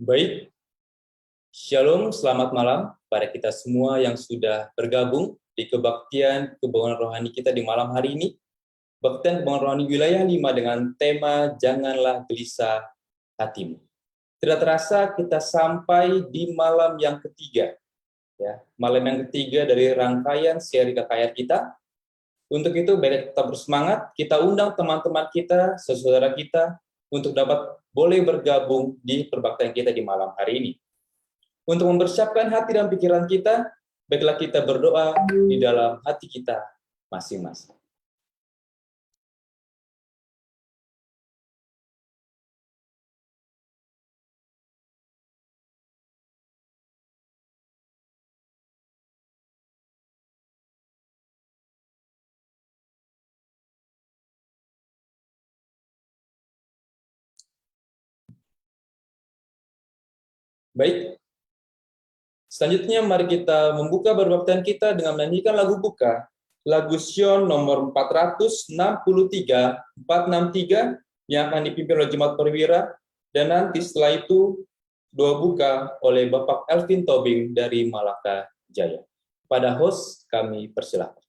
Baik, Shalom, selamat malam pada kita semua yang sudah bergabung di kebaktian kebanggaan rohani kita di malam hari ini. Kebaktian kebanggaan rohani wilayah 5 dengan tema Janganlah Gelisah Hatimu. Tidak terasa kita sampai di malam yang ketiga. Ya, malam yang ketiga dari rangkaian seri KKR kita. Untuk itu, baik kita bersemangat, kita undang teman-teman kita, saudara kita, untuk dapat boleh bergabung di perbaktian kita di malam hari ini. Untuk mempersiapkan hati dan pikiran kita, baiklah kita berdoa di dalam hati kita masing-masing. Baik, selanjutnya mari kita membuka perbaktian kita dengan menyanyikan lagu buka, lagu Sion nomor 463 yang akan dipimpin oleh Jemaat Perwira, dan nanti setelah itu doa buka oleh Bapak Elvin Tobing dari Malaka Jaya. Pada host kami persilahkan.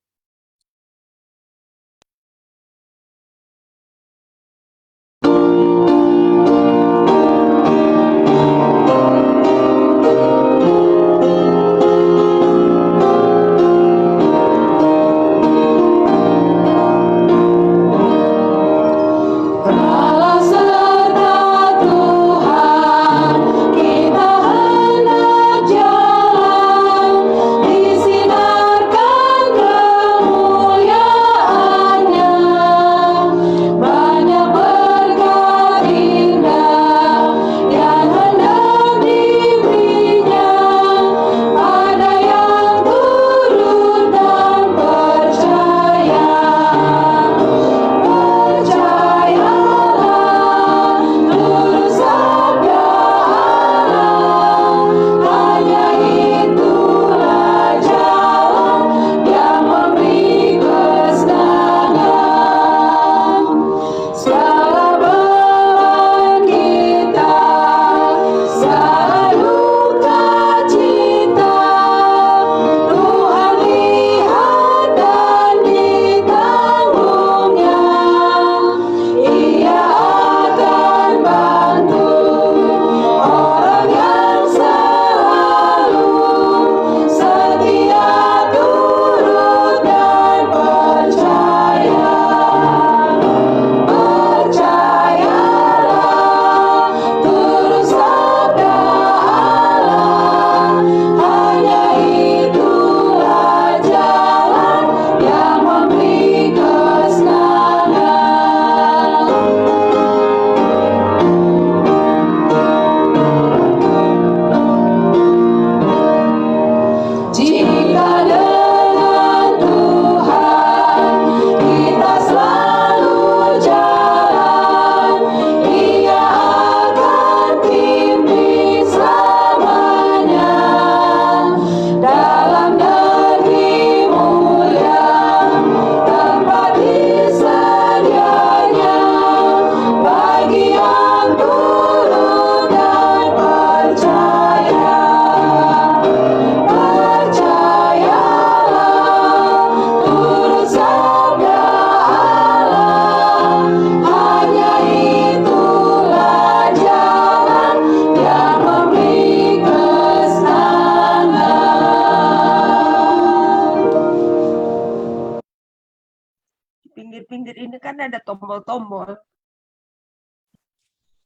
Ada tombol-tombol.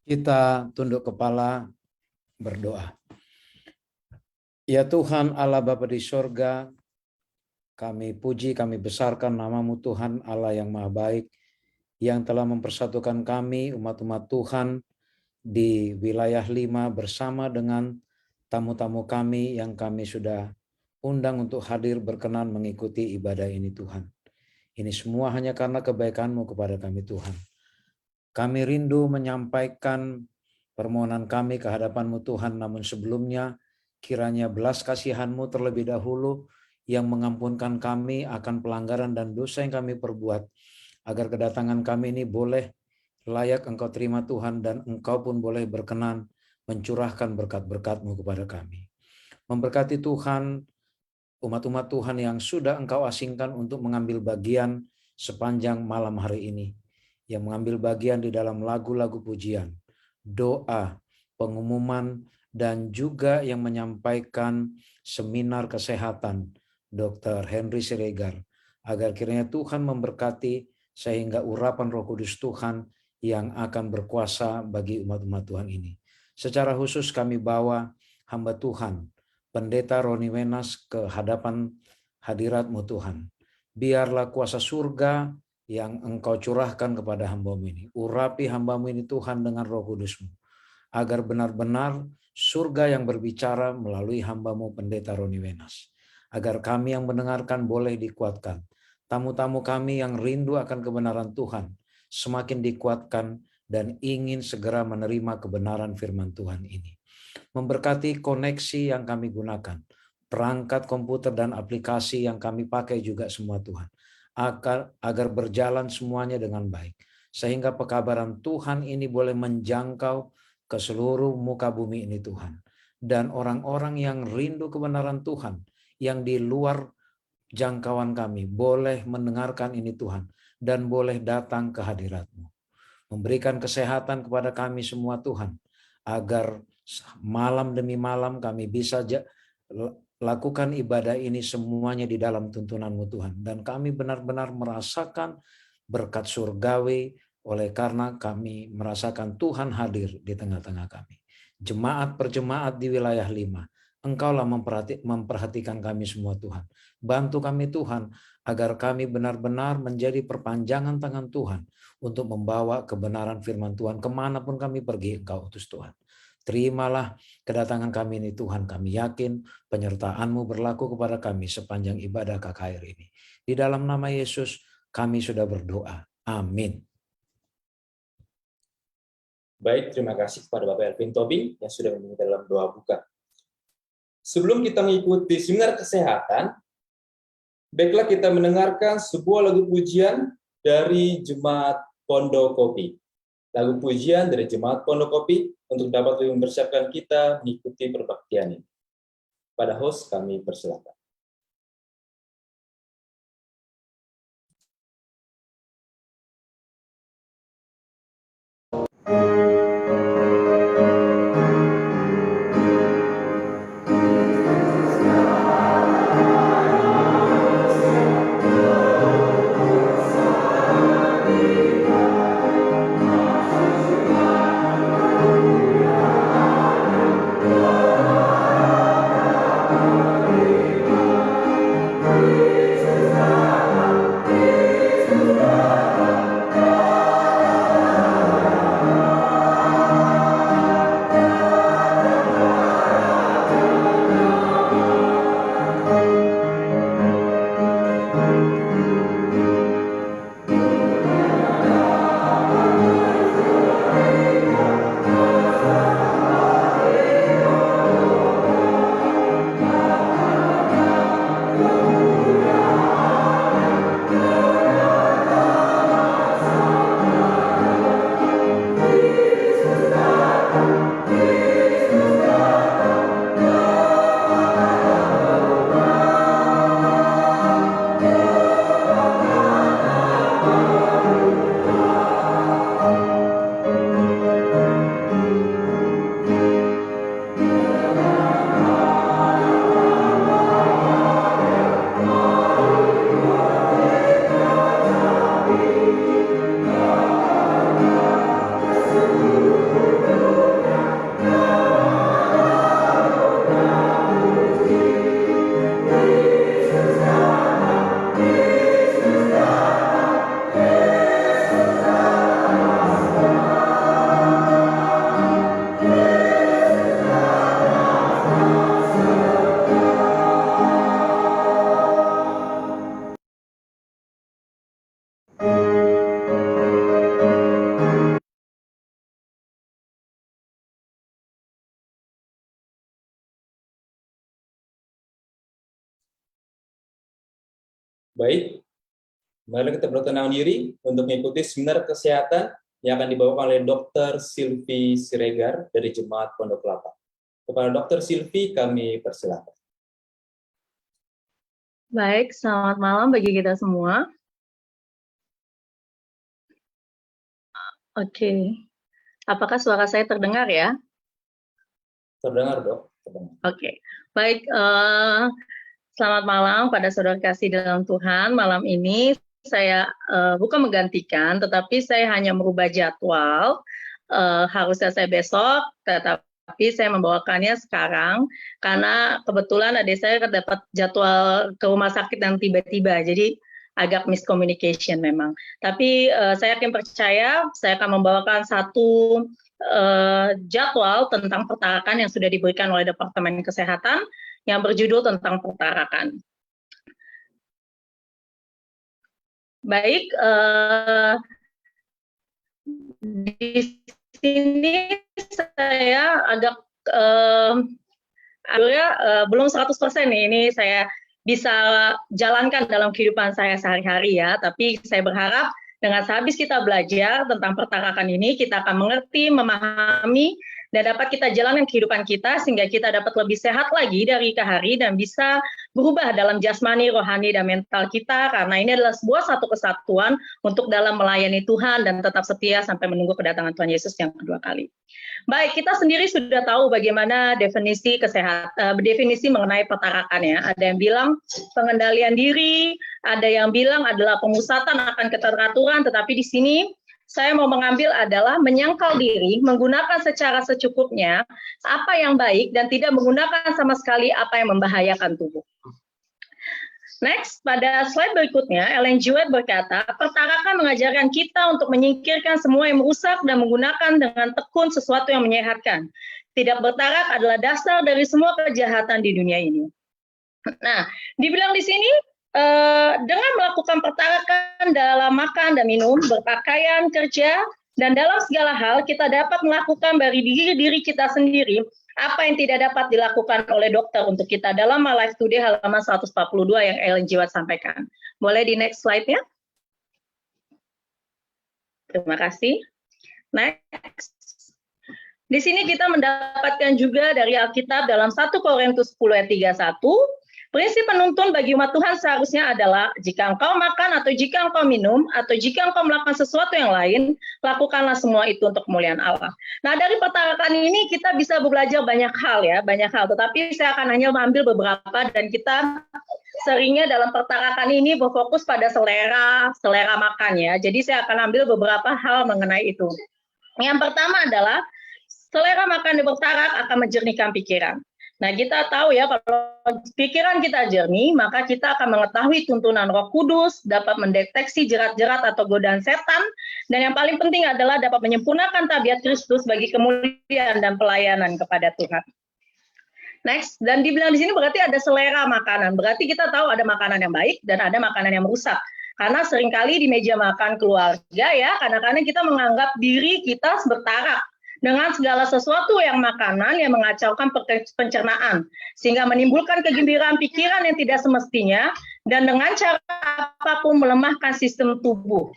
Kita tunduk kepala berdoa. Ya Tuhan Allah Bapa di sorga, kami puji, kami besarkan nama-Mu Tuhan Allah yang Maha Baik, yang telah mempersatukan kami umat-umat Tuhan di wilayah 5 bersama dengan tamu-tamu kami yang kami sudah undang untuk hadir berkenan mengikuti ibadah ini Tuhan. Ini semua hanya karena kebaikan-Mu kepada kami Tuhan. Kami rindu menyampaikan permohonan kami ke hadapan-Mu Tuhan, namun sebelumnya kiranya belas kasihan-Mu terlebih dahulu yang mengampunkan kami akan pelanggaran dan dosa yang kami perbuat, agar kedatangan kami ini boleh layak Engkau terima Tuhan, dan Engkau pun boleh berkenan mencurahkan berkat-berkat-Mu kepada kami. Memberkati Tuhan, umat-umat Tuhan yang sudah Engkau asingkan untuk mengambil bagian sepanjang malam hari ini, yang mengambil bagian di dalam lagu-lagu pujian, doa, pengumuman, dan juga yang menyampaikan seminar kesehatan Dr. Henry Siregar, agar kiranya Tuhan memberkati sehingga urapan Roh Kudus Tuhan yang akan berkuasa bagi umat-umat Tuhan ini. Secara khusus kami bawa hamba Tuhan, Pendeta Roni Wenas, ke hadapan hadirat-Mu Tuhan. Biarlah kuasa surga yang Engkau curahkan kepada hamba-Mu ini. Urapi hamba-Mu ini Tuhan dengan Roh Kudus-Mu, agar benar-benar surga yang berbicara melalui hamba-Mu Pendeta Roni Wenas. Agar kami yang mendengarkan boleh dikuatkan. Tamu-tamu kami yang rindu akan kebenaran Tuhan semakin dikuatkan dan ingin segera menerima kebenaran firman Tuhan ini. Memberkati koneksi yang kami gunakan, perangkat komputer dan aplikasi yang kami pakai juga semua Tuhan, agar berjalan semuanya dengan baik, sehingga pekabaran Tuhan ini boleh menjangkau ke seluruh muka bumi ini Tuhan. Dan orang-orang yang rindu kebenaran Tuhan, yang di luar jangkauan kami, boleh mendengarkan ini Tuhan, dan boleh datang ke hadirat-Mu. Memberikan kesehatan kepada kami semua Tuhan, agar malam demi malam kami bisa lakukan ibadah ini semuanya di dalam tuntunan-Mu Tuhan. Dan kami benar-benar merasakan berkat surgawi oleh karena kami merasakan Tuhan hadir di tengah-tengah kami. Jemaat per jemaat di wilayah 5, Engkaulah memperhatikan kami semua Tuhan. Bantu kami Tuhan, agar kami benar-benar menjadi perpanjangan tangan Tuhan untuk membawa kebenaran firman Tuhan kemanapun kami pergi. Engkau utus Tuhan. Terimalah kedatangan kami ini Tuhan. Kami yakin penyertaan-Mu berlaku kepada kami sepanjang ibadah KKR ini. Di dalam nama Yesus kami sudah berdoa. Amin. Baik, terima kasih kepada Bapak Elvin Tobing yang sudah memimpin dalam doa buka. Sebelum kita mengikuti seminar kesehatan, baiklah kita mendengarkan sebuah lagu pujian dari Jemaat Pondokopi. Lagu pujian dari Jemaat Pondokopi untuk dapat lebih mempersiapkan kita mengikuti perbaktian ini. Pada host kami persilakan. Baik, mari kita bertenang diri untuk mengikuti seminar kesehatan yang akan dibawakan oleh Dr. Silvi Siregar dari Jemaat Pondok Kelapa. Kepada Dr. Silvi kami persilakan. Baik, selamat malam bagi kita semua. Oke, apakah suara saya terdengar ya? Terdengar, Dok. Terdengar. Oke, baik. Selamat malam pada saudara kasih dalam Tuhan. Malam ini saya bukan menggantikan, tetapi saya hanya merubah jadwal. Harusnya saya besok, tetapi saya membawakannya sekarang karena kebetulan adik saya dapat jadwal ke rumah sakit yang tiba-tiba, jadi agak miscommunication memang. Tapi saya yakin percaya saya akan membawakan satu jadwal tentang pertarakan yang sudah diberikan oleh Departemen Kesehatan yang berjudul tentang pertarakan. Baik, di sini saya agak belum 100% nih, ini saya bisa jalankan dalam kehidupan saya sehari-hari ya, tapi saya berharap dengan sehabis kita belajar tentang pertarakan ini, kita akan mengerti, memahami, dan dapat kita jalankan kehidupan kita sehingga kita dapat lebih sehat lagi dari ke hari dan bisa berubah dalam jasmani, rohani, dan mental kita, karena ini adalah sebuah satu kesatuan untuk dalam melayani Tuhan dan tetap setia sampai menunggu kedatangan Tuhan Yesus yang kedua kali. Baik, kita sendiri sudah tahu bagaimana definisi definisi mengenai pertarakan ya. Ada yang bilang pengendalian diri, ada yang bilang adalah pemusatan akan keteraturan, tetapi di sini saya mau mengambil adalah menyangkal diri, menggunakan secara secukupnya apa yang baik dan tidak menggunakan sama sekali apa yang membahayakan tubuh. Next, pada slide berikutnya, Ellen G. White berkata, pertarakan mengajarkan kita untuk menyingkirkan semua yang merusak dan menggunakan dengan tekun sesuatu yang menyehatkan. Tidak bertarak adalah dasar dari semua kejahatan di dunia ini. Nah, dibilang di sini, dengan melakukan pertarakan dalam makan dan minum, berpakaian, kerja, dan dalam segala hal, kita dapat melakukan dari diri kita sendiri apa yang tidak dapat dilakukan oleh dokter untuk kita dalam My Life Today halaman 142 yang Ellen G. White sampaikan. Boleh di next slide-nya? Terima kasih. Next. Di sini kita mendapatkan juga dari Alkitab dalam 1 Korintus 10 ayat 31, prinsip penuntun bagi umat Tuhan seharusnya adalah jika engkau makan atau jika engkau minum atau jika engkau melakukan sesuatu yang lain, lakukanlah semua itu untuk kemuliaan Allah. Nah, dari pertarakan ini kita bisa belajar banyak hal ya, banyak hal. Tetapi saya akan hanya mengambil beberapa dan kita seringnya dalam pertarakan ini berfokus pada selera makan ya. Jadi saya akan ambil beberapa hal mengenai itu. Yang pertama adalah selera makan yang bertarak akan menjernihkan pikiran. Nah, kita tahu ya, kalau pikiran kita jernih, maka kita akan mengetahui tuntunan Roh Kudus, dapat mendeteksi jerat-jerat atau godaan setan, dan yang paling penting adalah dapat menyempurnakan tabiat Kristus bagi kemuliaan dan pelayanan kepada Tuhan. Next, dan dibilang di sini berarti ada selera makanan. Berarti kita tahu ada makanan yang baik dan ada makanan yang merusak. Karena seringkali di meja makan keluarga ya, kadang-kadang kita menganggap diri kita bertarak dengan segala sesuatu yang makanan yang mengacaukan pencernaan, sehingga menimbulkan kegembiraan pikiran yang tidak semestinya, dan dengan cara apapun melemahkan sistem tubuh,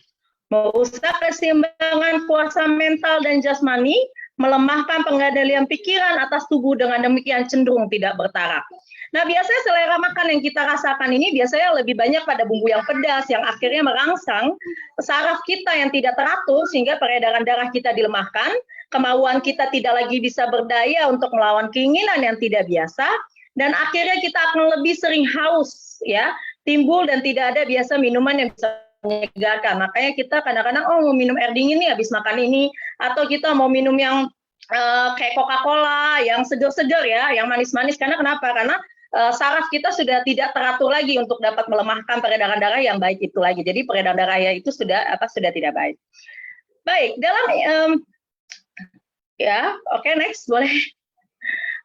merusak keseimbangan kuasa mental dan jasmani, melemahkan pengendalian pikiran atas tubuh, dengan demikian cenderung tidak bertarak. Nah, biasanya selera makan yang kita rasakan ini biasanya lebih banyak pada bumbu yang pedas, yang akhirnya merangsang saraf kita yang tidak teratur, sehingga peredaran darah kita dilemahkan, kemauan kita tidak lagi bisa berdaya untuk melawan keinginan yang tidak biasa, dan akhirnya kita akan lebih sering haus, ya, timbul dan tidak ada biasa minuman yang bisa menyegarkan. Makanya kita kadang-kadang, mau minum air dingin nih habis makan ini, atau kita mau minum yang kayak Coca-Cola, yang segar-segar ya, yang manis-manis. Karena kenapa? Karena saraf kita sudah tidak teratur lagi untuk dapat melemahkan peredaran darah yang baik itu lagi. Jadi peredaran darahnya itu sudah tidak baik. Baik, dalam next boleh.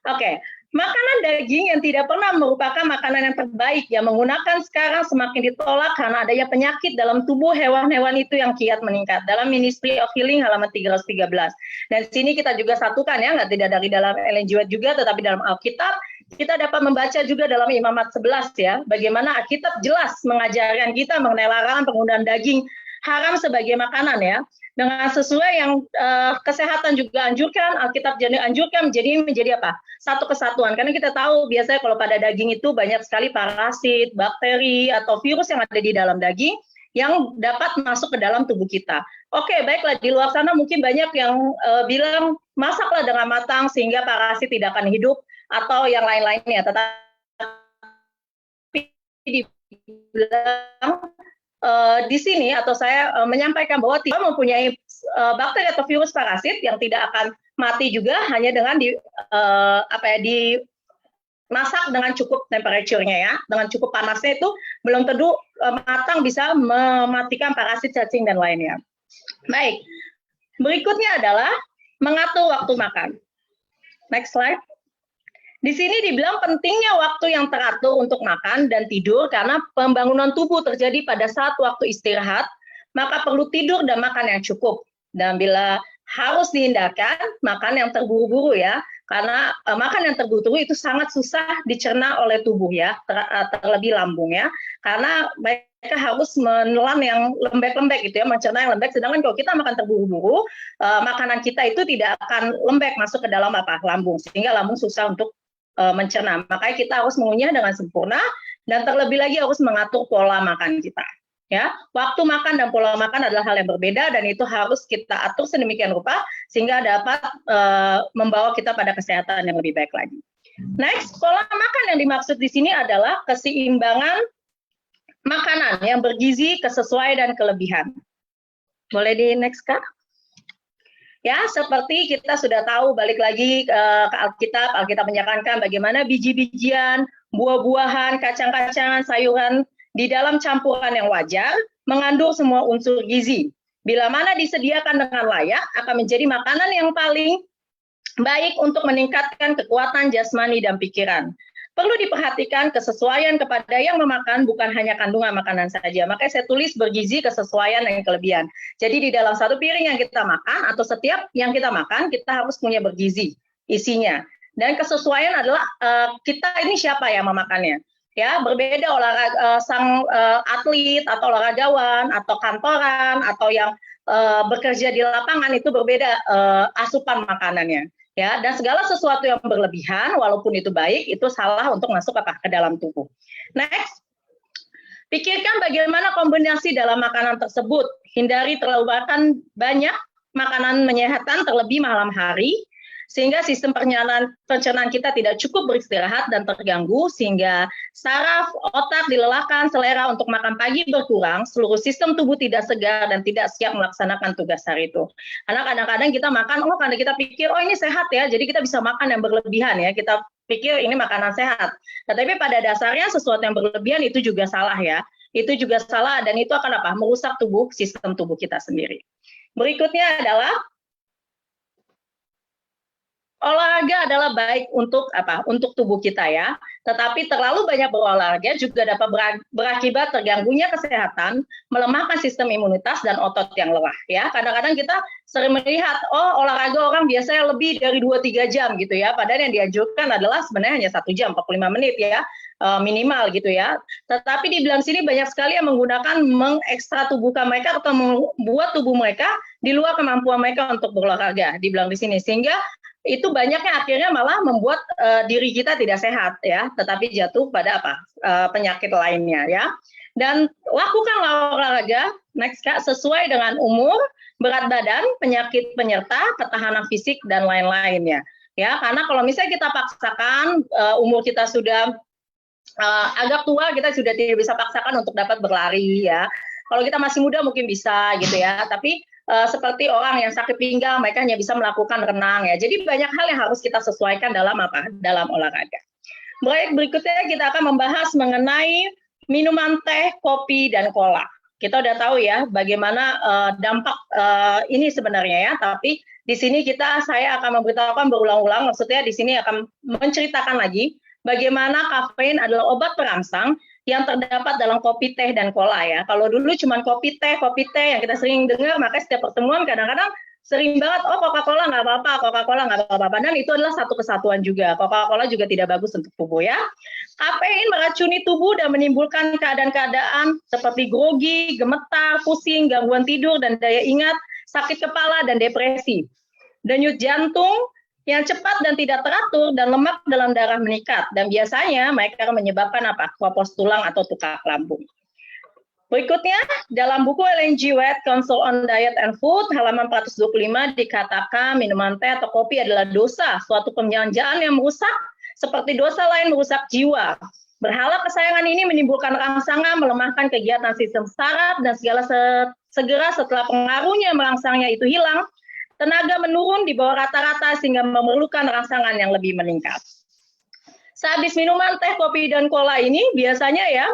Oke. Makanan daging yang tidak pernah merupakan makanan yang terbaik yang menggunakan sekarang semakin ditolak karena adanya penyakit dalam tubuh hewan-hewan itu yang kiat meningkat. Dalam Ministry of Healing halaman 313. Dan sini kita juga satukan ya, tidak dari dalam Ellen G. White juga, tetapi dalam Alkitab kita dapat membaca juga dalam Imamat 11 ya, bagaimana Alkitab jelas mengajarkan kita mengenai larangan penggunaan daging haram sebagai makanan ya. Dengan sesuai yang kesehatan juga anjurkan, Alkitab anjurkan menjadi apa? Satu kesatuan. Karena kita tahu biasanya kalau pada daging itu banyak sekali parasit, bakteri atau virus yang ada di dalam daging yang dapat masuk ke dalam tubuh kita. Oke, baiklah, di luar sana mungkin banyak yang bilang masaklah dengan matang sehingga parasit tidak akan hidup atau yang lain-lainnya. Tetapi dibilang di sini atau saya menyampaikan bahwa tidak mempunyai bakteri atau virus parasit yang tidak akan mati juga hanya dengan dimasak dengan cukup temperaturenya ya, dengan cukup panasnya itu belum tentu matang bisa mematikan parasit, cacing dan lainnya. Baik, berikutnya adalah mengatur waktu makan. Next slide. Di sini dibilang pentingnya waktu yang teratur untuk makan dan tidur karena pembangunan tubuh terjadi pada saat waktu istirahat, maka perlu tidur dan makan yang cukup. Dan bila harus dihindarkan, makan yang terburu-buru ya, karena makan yang terburu-buru itu sangat susah dicerna oleh tubuh ya, terlebih lambung ya, karena mereka harus menelan yang lembek-lembek gitu ya, mencerna yang lembek, sedangkan kalau kita makan terburu-buru, makanan kita itu tidak akan lembek masuk ke dalam lambung, sehingga lambung susah untuk mencerna. Makanya kita harus mengunyah dengan sempurna dan terlebih lagi harus mengatur pola makan kita. Ya, waktu makan dan pola makan adalah hal yang berbeda dan itu harus kita atur sedemikian rupa sehingga dapat membawa kita pada kesehatan yang lebih baik lagi. Next, pola makan yang dimaksud di sini adalah keseimbangan makanan yang bergizi, kesesuaian dan kelebihan. Boleh di next Kak? Ya, seperti kita sudah tahu, balik lagi ke Alkitab menyarankan bagaimana biji-bijian, buah-buahan, kacang-kacangan, sayuran di dalam campuran yang wajar mengandung semua unsur gizi. Bila mana disediakan dengan layak, akan menjadi makanan yang paling baik untuk meningkatkan kekuatan jasmani dan pikiran. Perlu diperhatikan kesesuaian kepada yang memakan, bukan hanya kandungan makanan saja. Makanya saya tulis bergizi, kesesuaian, dan kelebihan. Jadi di dalam satu piring yang kita makan, atau setiap yang kita makan, kita harus punya bergizi isinya. Dan kesesuaian adalah kita ini siapa yang memakannya. Ya, berbeda olahraga sang atlet, atau olahragawan, atau kantoran, atau yang bekerja di lapangan, itu berbeda asupan makanannya. Ya, dan segala sesuatu yang berlebihan, walaupun itu baik, itu salah untuk masuk ke dalam tubuh. Next, pikirkan bagaimana kombinasi dalam makanan tersebut. Hindari terlalu makan banyak makanan menyehatkan, terlebih malam hari, sehingga sistem pencernaan kita tidak cukup beristirahat dan terganggu, sehingga saraf, otak dilelahkan, selera untuk makan pagi berkurang, seluruh sistem tubuh tidak segar dan tidak siap melaksanakan tugas hari itu. Karena kadang-kadang kita makan, karena kita pikir, ini sehat ya, jadi kita bisa makan yang berlebihan ya, kita pikir ini makanan sehat. Tetapi pada dasarnya sesuatu yang berlebihan itu juga salah ya, itu juga salah dan itu akan merusak sistem tubuh kita sendiri. Berikutnya adalah olahraga adalah baik untuk untuk tubuh kita ya. Tetapi terlalu banyak berolahraga juga dapat berakibat terganggunya kesehatan, melemahkan sistem imunitas dan otot yang lemah ya. Kadang-kadang kita sering melihat olahraga orang biasanya lebih dari 2-3 jam gitu ya. Padahal yang dianjurkan adalah sebenarnya hanya 1 jam 45 menit ya. Minimal gitu ya. Tetapi di bilang sini banyak sekali yang menggunakan mengekstra tubuh mereka atau membuat tubuh mereka di luar kemampuan mereka untuk berolahraga. Dibilang di sini sehingga itu banyaknya akhirnya malah membuat diri kita tidak sehat ya, tetapi jatuh pada penyakit lainnya ya. Dan lakukanlah olahraga next Kak sesuai dengan umur, berat badan, penyakit penyerta, ketahanan fisik dan lain-lainnya. Ya, karena kalau misalnya kita paksakan umur kita sudah agak tua, kita sudah tidak bisa paksakan untuk dapat berlari ya. Kalau kita masih muda mungkin bisa gitu ya, tapi seperti orang yang sakit pinggang, mereka hanya bisa melakukan renang ya. Jadi banyak hal yang harus kita sesuaikan dalam dalam olahraga. Baik, berikutnya kita akan membahas mengenai minuman teh, kopi, dan cola. Kita udah tahu ya bagaimana dampak ini sebenarnya ya, tapi di sini saya akan memberitahukan berulang-ulang, maksudnya di sini akan menceritakan lagi bagaimana kafein adalah obat perangsang yang terdapat dalam kopi, teh, dan cola ya. Kalau dulu cuma kopi teh yang kita sering dengar, maka setiap pertemuan kadang-kadang sering banget, Coca-Cola nggak apa-apa, Coca-Cola nggak apa-apa. Dan itu adalah satu kesatuan juga. Coca-Cola juga tidak bagus untuk tubuh ya. Kafein meracuni tubuh dan menimbulkan keadaan-keadaan seperti grogi, gemetar, pusing, gangguan tidur dan daya ingat, sakit kepala dan depresi. Denyut jantung yang cepat dan tidak teratur dan lemak dalam darah meningkat, dan biasanya mereka menyebabkan apa? Kropos tulang atau tukak lambung. Berikutnya, dalam buku Ellen G. White, Counsel on Diet and Food, halaman 425 dikatakan minuman teh atau kopi adalah dosa, suatu pembelanjaan yang merusak, seperti dosa lain merusak jiwa. Berhala kesayangan ini menimbulkan rangsangan, melemahkan kegiatan sistem saraf, dan segera setelah pengaruhnya merangsangnya itu hilang, tenaga menurun di bawah rata-rata sehingga memerlukan rangsangan yang lebih meningkat. Sehabis minuman teh, kopi, dan cola ini biasanya ya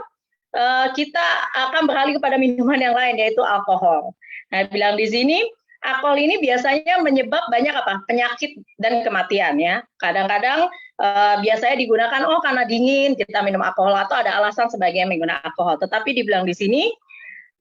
kita akan beralih kepada minuman yang lain, yaitu alkohol. Nah, bilang di sini alkohol ini biasanya menyebab banyak penyakit dan kematian ya. Kadang-kadang biasanya digunakan karena dingin kita minum alkohol atau ada alasan sebagian menggunakan alkohol. Tetapi dibilang di sini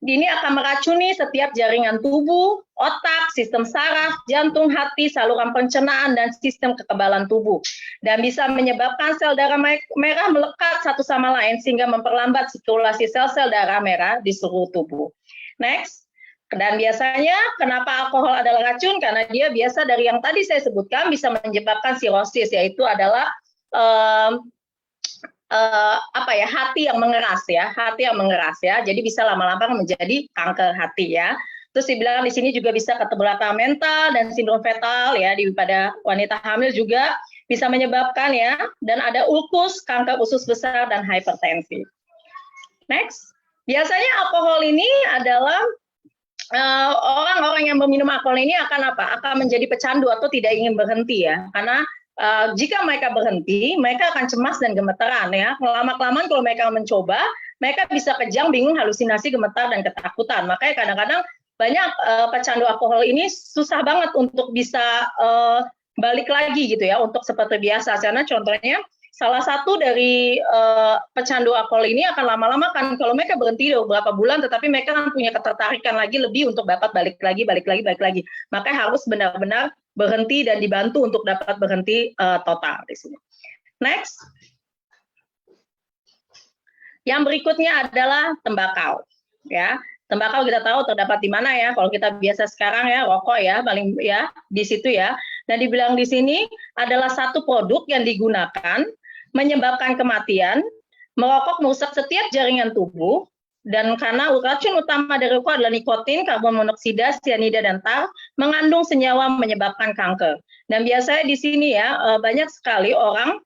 ini akan meracuni setiap jaringan tubuh, otak, sistem saraf, jantung, hati, saluran pencernaan, dan sistem kekebalan tubuh. Dan bisa menyebabkan sel darah merah melekat satu sama lain sehingga memperlambat sirkulasi sel-sel darah merah di seluruh tubuh. Next. Dan biasanya kenapa alkohol adalah racun? Karena dia biasa dari yang tadi saya sebutkan bisa menyebabkan sirosis, yaitu adalah hati yang mengeras ya, jadi bisa lama-lama menjadi kanker hati ya. Terus dibilang di sini juga bisa keterbelakangan mental dan sindrom fetal ya pada wanita hamil juga bisa menyebabkan ya, dan ada ulkus, kanker usus besar, dan hipertensi. Next, biasanya alkohol ini adalah orang-orang yang meminum alkohol ini akan menjadi pecandu atau tidak ingin berhenti ya, karena jika mereka berhenti, mereka akan cemas dan gemeteran ya. Lama-kelamaan kalau mereka mencoba, mereka bisa kejang, bingung, halusinasi, gemetar, dan ketakutan. Makanya kadang-kadang banyak pecandu alkohol ini susah banget untuk bisa balik lagi gitu ya, untuk seperti biasa. Karena contohnya, salah satu dari pecandu alkohol ini akan lama-lama kan, kalau mereka berhenti beberapa bulan, tetapi mereka kan punya ketertarikan lagi lebih untuk dapat balik lagi. Makanya harus benar-benar berhenti dan dibantu untuk dapat berhenti total di sini. Next. Yang berikutnya adalah tembakau. Ya, tembakau kita tahu terdapat di mana ya? Kalau kita biasa sekarang ya, rokok ya, paling ya di situ ya. Dan dibilang di sini adalah satu produk yang digunakan menyebabkan kematian, merokok merusak setiap jaringan tubuh, dan karena racun utama dari rokok adalah nikotin, karbon monoksida, sianida, dan tar, mengandung senyawa menyebabkan kanker. Dan biasanya di sini ya, banyak sekali orang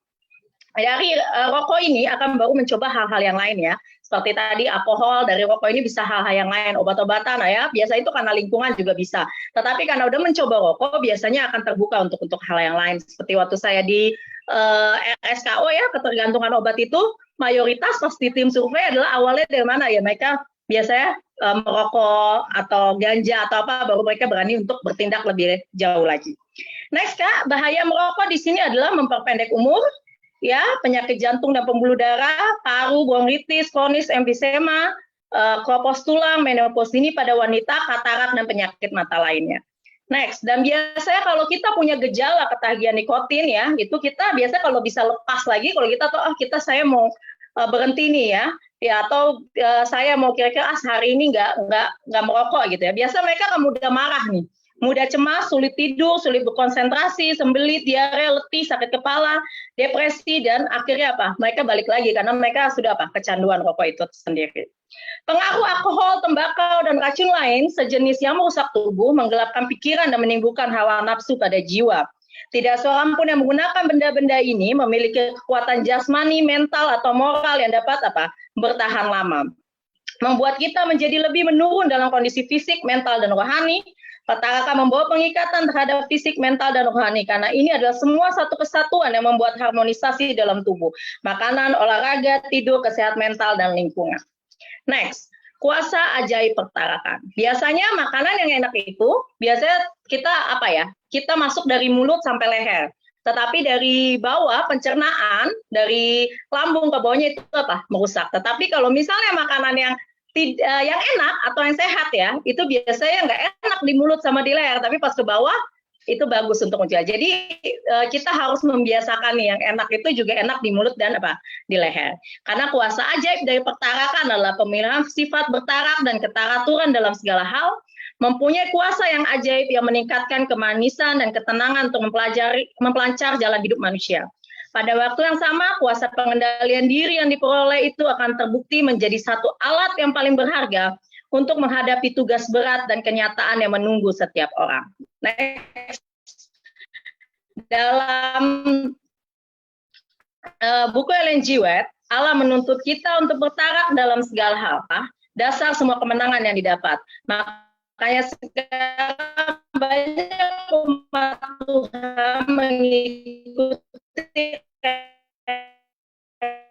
dari rokok ini akan baru mencoba hal-hal yang lain ya. Seperti tadi alkohol, dari rokok ini bisa hal-hal yang lain, obat-obatan ya. Biasa itu karena lingkungan juga bisa. Tetapi karena udah mencoba rokok, biasanya akan terbuka untuk hal yang lain. Seperti waktu saya di RSKO ya, ketergantungan obat itu mayoritas pasti tim survei adalah awalnya dari mana ya, mereka biasanya merokok atau ganja atau apa, baru mereka berani untuk bertindak lebih jauh lagi. Next Kak, bahaya merokok di sini adalah memperpendek umur, ya, penyakit jantung dan pembuluh darah, paru, bronkitis, kronis, emfisema, kropos tulang, menopause dini pada wanita, katarak, dan penyakit mata lainnya. Next, dan biasanya kalau kita punya gejala ketagihan nikotin ya, itu kita biasa kalau bisa lepas lagi, kalau kita tahu saya mau berhenti nih ya, atau saya mau kira-kira hari ini nggak merokok gitu ya. Biasa mereka akan mudah marah nih, mudah cemas, sulit tidur, sulit berkonsentrasi, sembelit, diare, letih, sakit kepala, depresi, dan akhirnya mereka balik lagi karena mereka sudah kecanduan rokok itu sendiri. Pengaruh alkohol, tembakau, dan racun lain sejenis yang merusak tubuh, menggelapkan pikiran dan menimbulkan hawa nafsu pada jiwa. Tidak seorang pun yang menggunakan benda-benda ini memiliki kekuatan jasmani, mental, atau moral yang dapat bertahan lama. Membuat kita menjadi lebih menurun dalam kondisi fisik, mental, dan rohani. Petaka membawa pengikatan terhadap fisik, mental, dan rohani, karena ini adalah semua satu kesatuan yang membuat harmonisasi dalam tubuh. Makanan, olahraga, tidur, kesehatan mental, dan lingkungan. Next, kuasa ajaib pertarakan. Biasanya makanan yang enak itu, biasanya kita kita masuk dari mulut sampai leher. Tetapi dari bawah, pencernaan, dari lambung ke bawahnya itu merusak. Tetapi kalau misalnya makanan yang enak atau yang sehat ya, itu biasanya nggak enak di mulut sama di leher, tapi pas ke bawah itu bagus untuk menjual. Jadi kita harus membiasakan nih yang enak itu juga enak di mulut dan di leher. Karena kuasa ajaib dari pertarakan adalah pemilihan sifat bertarak dan keteraturan dalam segala hal, mempunyai kuasa yang ajaib yang meningkatkan kemanisan dan ketenangan untuk mempelancar jalan hidup manusia. Pada waktu yang sama, kuasa pengendalian diri yang diperoleh itu akan terbukti menjadi satu alat yang paling berharga untuk menghadapi tugas berat dan kenyataan yang menunggu setiap orang. Next. Dalam buku Ellen G. White, Allah menuntut kita untuk bertarak dalam segala hal, dasar semua kemenangan yang didapat. Makanya sekarang banyak umat Tuhan mengikuti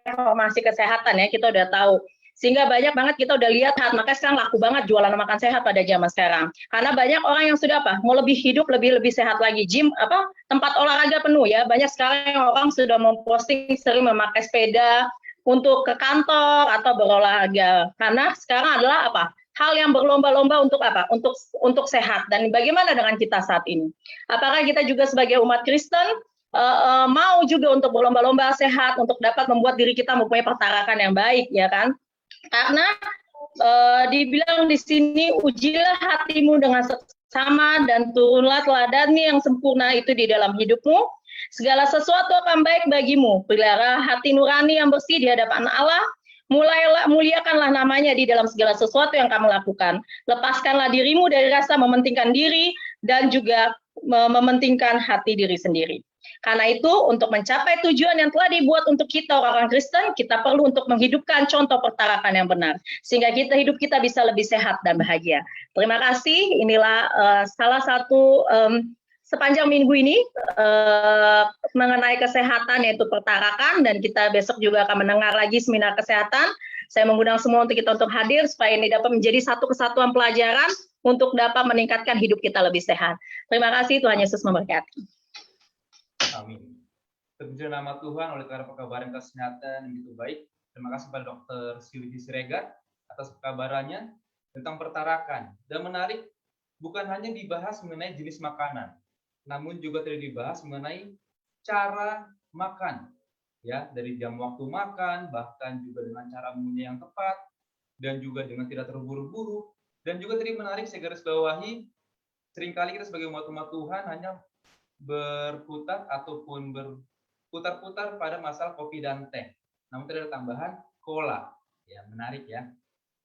reformasi kesehatan ya, kita udah tahu. Sehingga banyak banget kita udah lihat, makanya sekarang laku banget jualan makan sehat pada zaman sekarang. Karena banyak orang yang sudah mau lebih hidup, lebih sehat lagi. Gym, tempat olahraga penuh ya. Banyak sekarang orang sudah memposting sering memakai sepeda untuk ke kantor atau berolahraga. Karena sekarang adalah hal yang berlomba-lomba untuk untuk sehat. Dan bagaimana dengan kita saat ini? Apakah kita juga sebagai umat Kristen mau juga untuk berlomba-lomba sehat untuk dapat membuat diri kita mempunyai pertarakan yang baik, ya kan? Karena dibilang di sini ujilah hatimu dengan seksama dan turunlah teladani yang sempurna itu di dalam hidupmu. Segala sesuatu akan baik bagimu. Pelihara hati nurani yang bersih di hadapan Allah. Mulailah muliakanlah namanya di dalam segala sesuatu yang kamu lakukan. Lepaskanlah dirimu dari rasa mementingkan diri dan juga mementingkan hati diri sendiri. Karena itu, untuk mencapai tujuan yang telah dibuat untuk kita orang Kristen, kita perlu untuk menghidupkan contoh pertarakan yang benar, sehingga hidup kita bisa lebih sehat dan bahagia. Terima kasih, inilah salah satu sepanjang minggu ini mengenai kesehatan, yaitu pertarakan, dan kita besok juga akan mendengar lagi seminar kesehatan. Saya mengundang semua untuk kita untuk hadir, supaya ini dapat menjadi satu kesatuan pelajaran untuk dapat meningkatkan hidup kita lebih sehat. Terima kasih, Tuhan Yesus memberkati. Amin. Terpuji nama Tuhan oleh karena pekabaran kesehatan yang begitu baik. Terima kasih pada Dr. Silvi Siregar atas pekabarannya tentang pertarakan. Dan menarik, bukan hanya dibahas mengenai jenis makanan, namun juga tadi dibahas mengenai cara makan, ya, dari jam waktu makan, bahkan juga dengan cara mengunyah yang tepat, dan juga dengan tidak terburu-buru. Dan juga tadi menarik, saya garis bawahi, seringkali kita sebagai umat Tuhan hanya berputar ataupun berputar-putar pada masalah kopi dan teh. Namun tidak ada tambahan cola. Ya, menarik ya.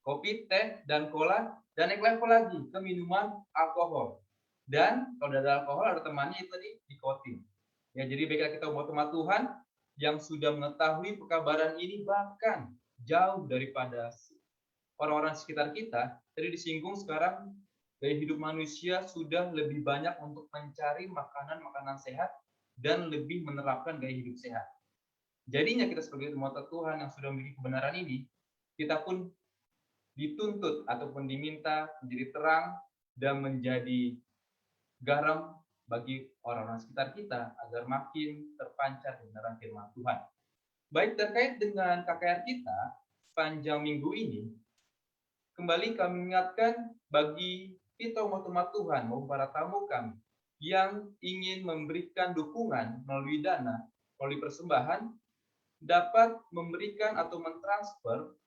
Kopi, teh, dan cola, dan naik level lagi ke minuman alkohol. Dan kalau ada alkohol, ada temannya itu tadi nikotin. Ya, jadi baiklah kita umat Tuhan yang sudah mengetahui pekabaran ini, bahkan jauh daripada orang-orang sekitar kita. Tadi disinggung sekarang gaya hidup manusia sudah lebih banyak untuk mencari makanan-makanan sehat dan lebih menerapkan gaya hidup sehat. Jadinya kita sebagai umat Tuhan yang sudah memiliki kebenaran ini, kita pun dituntut ataupun diminta menjadi terang dan menjadi garam bagi orang-orang sekitar kita agar makin terpancar kebenaran firman Tuhan. Baik, terkait dengan KKR kita sepanjang minggu ini, kembali kami ingatkan bagi kita umat Tuhan maupun para tamu kami yang ingin memberikan dukungan melalui dana, melalui persembahan, dapat memberikan atau mentransfer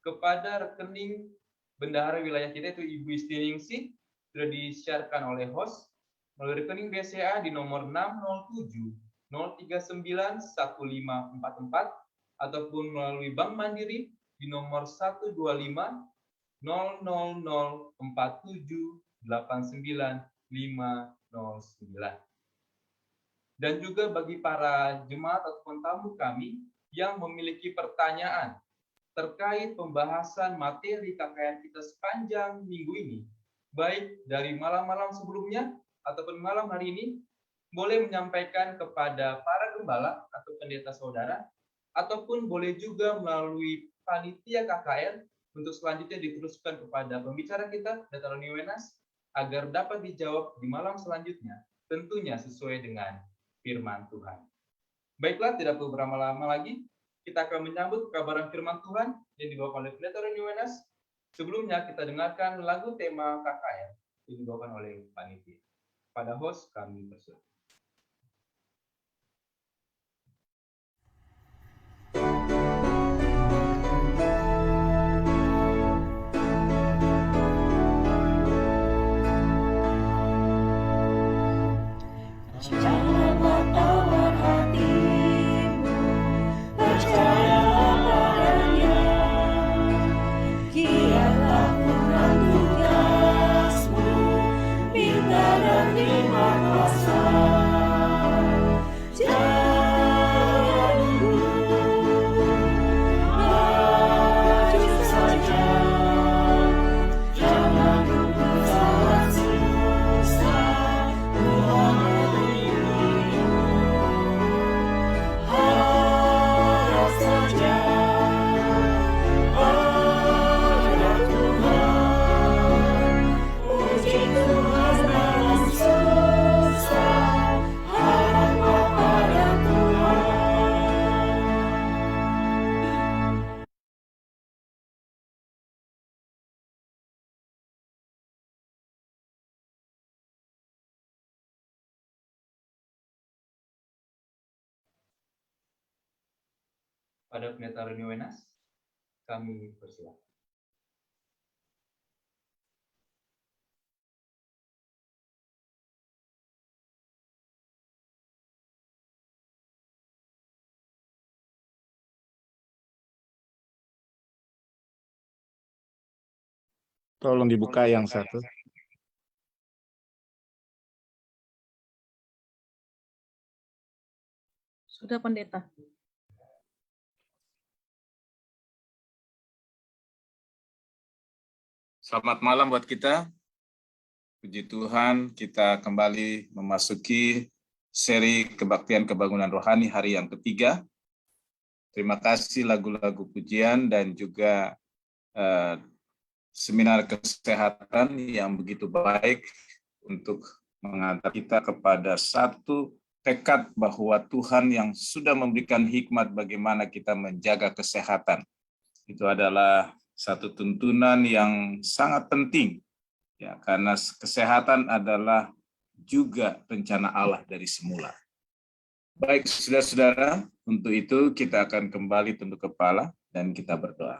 kepada rekening bendahara wilayah kita, itu Ibu Istiningsih, sudah disiarkan oleh host melalui rekening BCA di nomor 607 039 1544 ataupun melalui Bank Mandiri di nomor 125 000478959. Dan juga bagi para jemaat ataupun tamu kami yang memiliki pertanyaan terkait pembahasan materi KKR kita sepanjang minggu ini, baik dari malam-malam sebelumnya ataupun malam hari ini, boleh menyampaikan kepada para gembala atau pendeta saudara, ataupun boleh juga melalui panitia KKR untuk selanjutnya diteruskan kepada pembicara kita, Dr. Roni Wenas, agar dapat dijawab di malam selanjutnya, tentunya sesuai dengan firman Tuhan. Baiklah, tidak perlu berlama-lama lagi, kita akan menyambut kabaran firman Tuhan yang dibawakan oleh Dr. Roni Wenas. Sebelumnya kita dengarkan lagu tema KKR yang dibawakan oleh panitia. Kepada host kami persilakan. Janganlah tawar hatimu, percayalah padanya. Kialah Tuhan tugasmu, minta dan terima kuasa. Jangan nunggu, maju saja. Jangan nunggu saat susah, Tuhan melindungimu. Harap saja pada Tuhan, puji Tuhan dalam susah, haraplah pada Tuhan. Pada Pendeta Roni Wenas, kami persilakan. Tolong dibuka yang satu. Sudah, Pendeta. Selamat malam buat kita. Puji Tuhan, kita kembali memasuki seri kebaktian kebangunan rohani hari yang ketiga. Terima kasih lagu-lagu pujian dan juga seminar kesehatan yang begitu baik untuk mengantar kita kepada satu tekad bahwa Tuhan yang sudah memberikan hikmat bagaimana kita menjaga kesehatan. Itu adalah satu tuntunan yang sangat penting, ya, karena kesehatan adalah juga rencana Allah dari semula. Baik, saudara-saudara, untuk itu kita akan kembali tunduk kepala dan kita berdoa.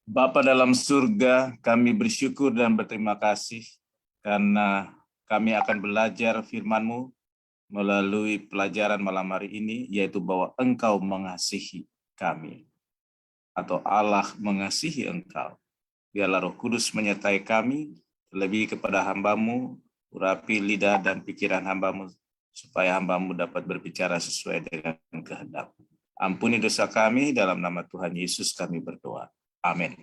Bapa dalam surga, kami bersyukur dan berterima kasih karena kami akan belajar firman-Mu melalui pelajaran malam hari ini, yaitu bahwa Engkau mengasihi kami, atau Allah mengasihi Engkau. Biarlah Roh Kudus menyertai kami, lebih kepada hamba-Mu, urapi lidah dan pikiran hamba-Mu, supaya hamba-Mu dapat berbicara sesuai dengan kehendak. Ampuni dosa kami, dalam nama Tuhan Yesus kami berdoa. Amin.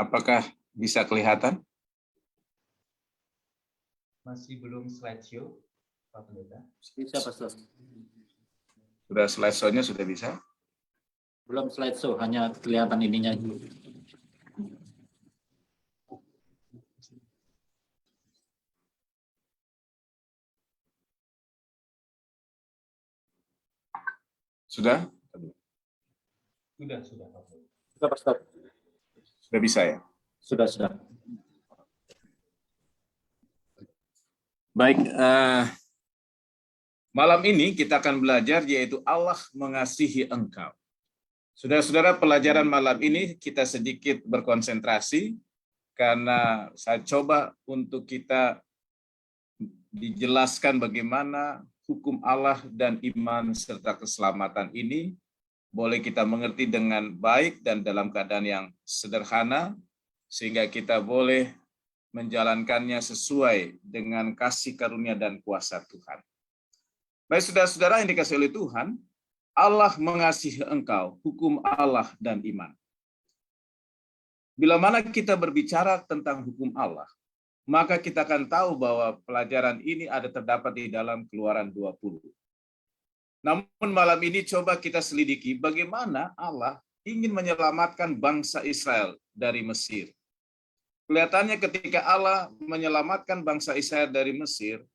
Apakah bisa kelihatan? Masih belum slideshow, Pak Pendeta? Bisa, Pastor. Sudah slideshow-nya sudah bisa? Belum slideshow, hanya kelihatan ininya. Sudah? Sudah, Pak Pendeta. Sudah, Pastor. Sudah bisa ya? Sudah. Baik, malam ini kita akan belajar yaitu Allah mengasihi engkau. Saudara-saudara, pelajaran malam ini kita sedikit berkonsentrasi karena saya coba untuk kita dijelaskan bagaimana hukum Allah dan iman serta keselamatan ini boleh kita mengerti dengan baik dan dalam keadaan yang sederhana, sehingga kita boleh menjalankannya sesuai dengan kasih karunia dan kuasa Tuhan. Baik saudara-saudara yang dikasihi oleh Tuhan, Allah mengasihi engkau, hukum Allah dan iman. Bila mana kita berbicara tentang hukum Allah, maka kita akan tahu bahwa pelajaran ini ada terdapat di dalam Keluaran 20. Namun malam ini coba kita selidiki bagaimana Allah ingin menyelamatkan bangsa Israel dari Mesir. Kelihatannya ketika Allah menyelamatkan bangsa Israel dari Mesir,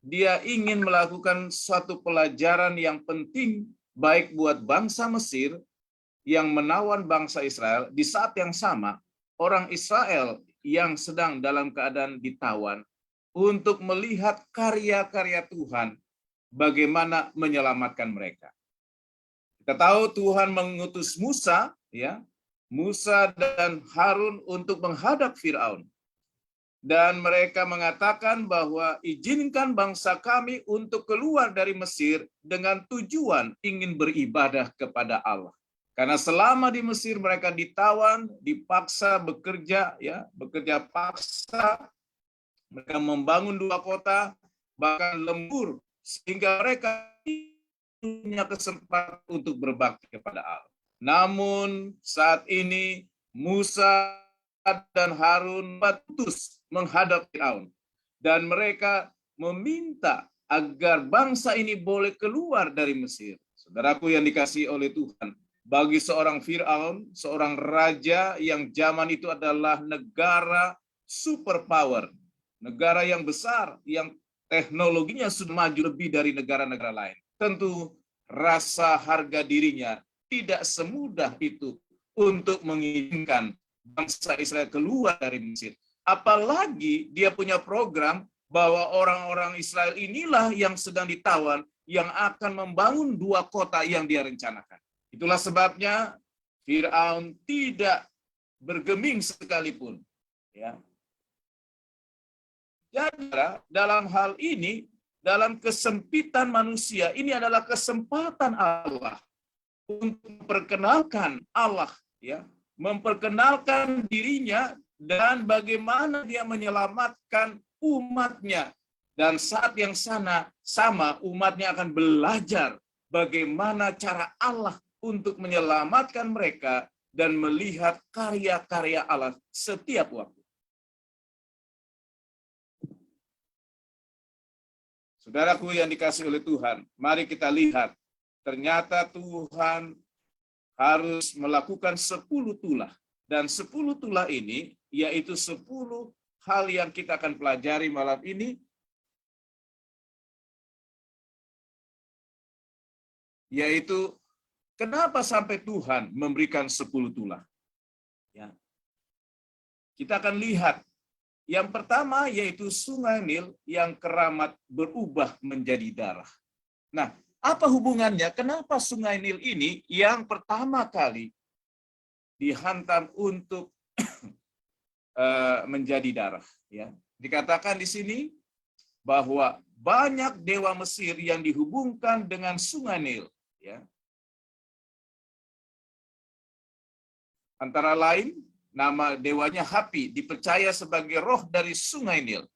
dia ingin melakukan suatu pelajaran yang penting baik buat bangsa Mesir yang menawan bangsa Israel. Di saat yang sama, orang Israel yang sedang dalam keadaan ditawan untuk melihat karya-karya Tuhan, bagaimana menyelamatkan mereka. Kita tahu Tuhan mengutus Musa, ya, Musa dan Harun untuk menghadap Firaun. Dan mereka mengatakan bahwa izinkan bangsa kami untuk keluar dari Mesir dengan tujuan ingin beribadah kepada Allah. Karena selama di Mesir mereka ditawan, dipaksa bekerja, ya, bekerja paksa. Mereka membangun 2 kota, bahkan lembur, sehingga mereka punya kesempatan untuk berbakti kepada Allah. Namun saat ini Musa dan Harun putus menghadap Firaun, dan mereka meminta agar bangsa ini boleh keluar dari Mesir. Saudaraku yang dikasihi oleh Tuhan, bagi seorang Firaun, seorang raja yang zaman itu adalah negara superpower, negara yang besar, yang teknologinya sudah maju lebih dari negara-negara lain. Tentu rasa harga dirinya tidak semudah itu untuk menginginkan bangsa Israel keluar dari Mesir. Apalagi dia punya program bahwa orang-orang Israel inilah yang sedang ditawan, yang akan membangun 2 kota yang dia rencanakan. Itulah sebabnya Firaun tidak bergeming sekalipun. Ya. Jadi dalam hal ini, dalam kesempitan manusia, ini adalah kesempatan Allah untuk memperkenalkan Allah, ya, memperkenalkan dirinya dan bagaimana dia menyelamatkan umatnya. Dan saat yang sama umatnya akan belajar bagaimana cara Allah untuk menyelamatkan mereka dan melihat karya-karya Allah setiap waktu. Saudaraku yang dikasihi oleh Tuhan, mari kita lihat, ternyata Tuhan harus melakukan 10 tulah. Dan 10 tulah ini, yaitu 10 hal yang kita akan pelajari malam ini, yaitu kenapa sampai Tuhan memberikan 10 tulah. Ya. Kita akan lihat, yang pertama yaitu Sungai Nil yang keramat berubah menjadi darah. Nah, apa hubungannya? Kenapa Sungai Nil ini yang pertama kali dihantam untuk menjadi darah? Ya, dikatakan di sini bahwa banyak dewa Mesir yang dihubungkan dengan Sungai Nil. Ya, antara lain nama dewanya Hapi dipercaya sebagai roh dari Sungai Nil.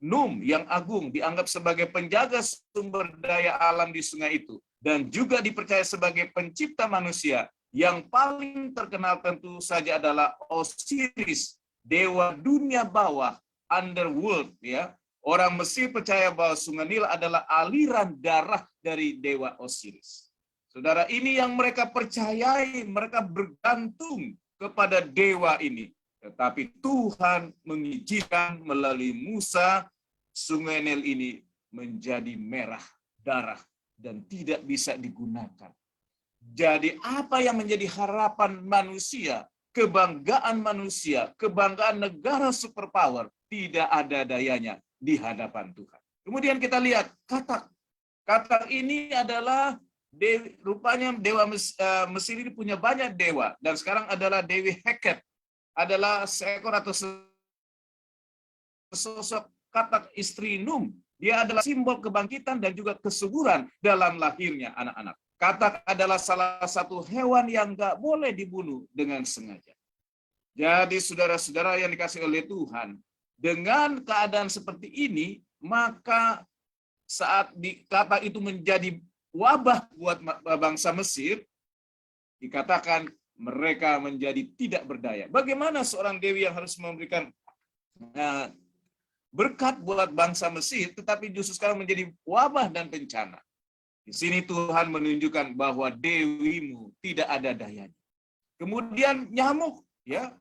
Num yang agung dianggap sebagai penjaga sumber daya alam di sungai itu, dan juga dipercaya sebagai pencipta manusia. Yang paling terkenal tentu saja adalah Osiris, dewa dunia bawah, underworld. Ya, orang Mesir percaya bahwa Sungai Nil adalah aliran darah dari dewa Osiris. Saudara, ini yang mereka percayai, mereka bergantung kepada dewa ini. Tetapi Tuhan mengizinkan melalui Musa, Sungai Nil ini menjadi merah darah dan tidak bisa digunakan. Jadi apa yang menjadi harapan manusia, kebanggaan manusia, kebanggaan negara superpower, tidak ada dayanya di hadapan Tuhan. Kemudian kita lihat Katak. Katak ini adalah rupanya dewa Mesir ini punya banyak dewa, dan sekarang adalah Dewi Heket, adalah seekor atau sosok Katak istri Num. Dia adalah simbol kebangkitan dan juga kesuburan dalam lahirnya anak-anak. Katak adalah salah satu hewan yang nggak boleh dibunuh dengan sengaja. Jadi saudara-saudara yang dikasihi oleh Tuhan, dengan keadaan seperti ini, maka saat Katak itu menjadi wabah buat bangsa Mesir, dikatakan mereka menjadi tidak berdaya. Bagaimana seorang dewi yang harus memberikan berkat buat bangsa Mesir, tetapi justru sekarang menjadi wabah dan bencana. Di sini Tuhan menunjukkan bahwa dewimu tidak ada dayanya. Kemudian nyamuk, ya.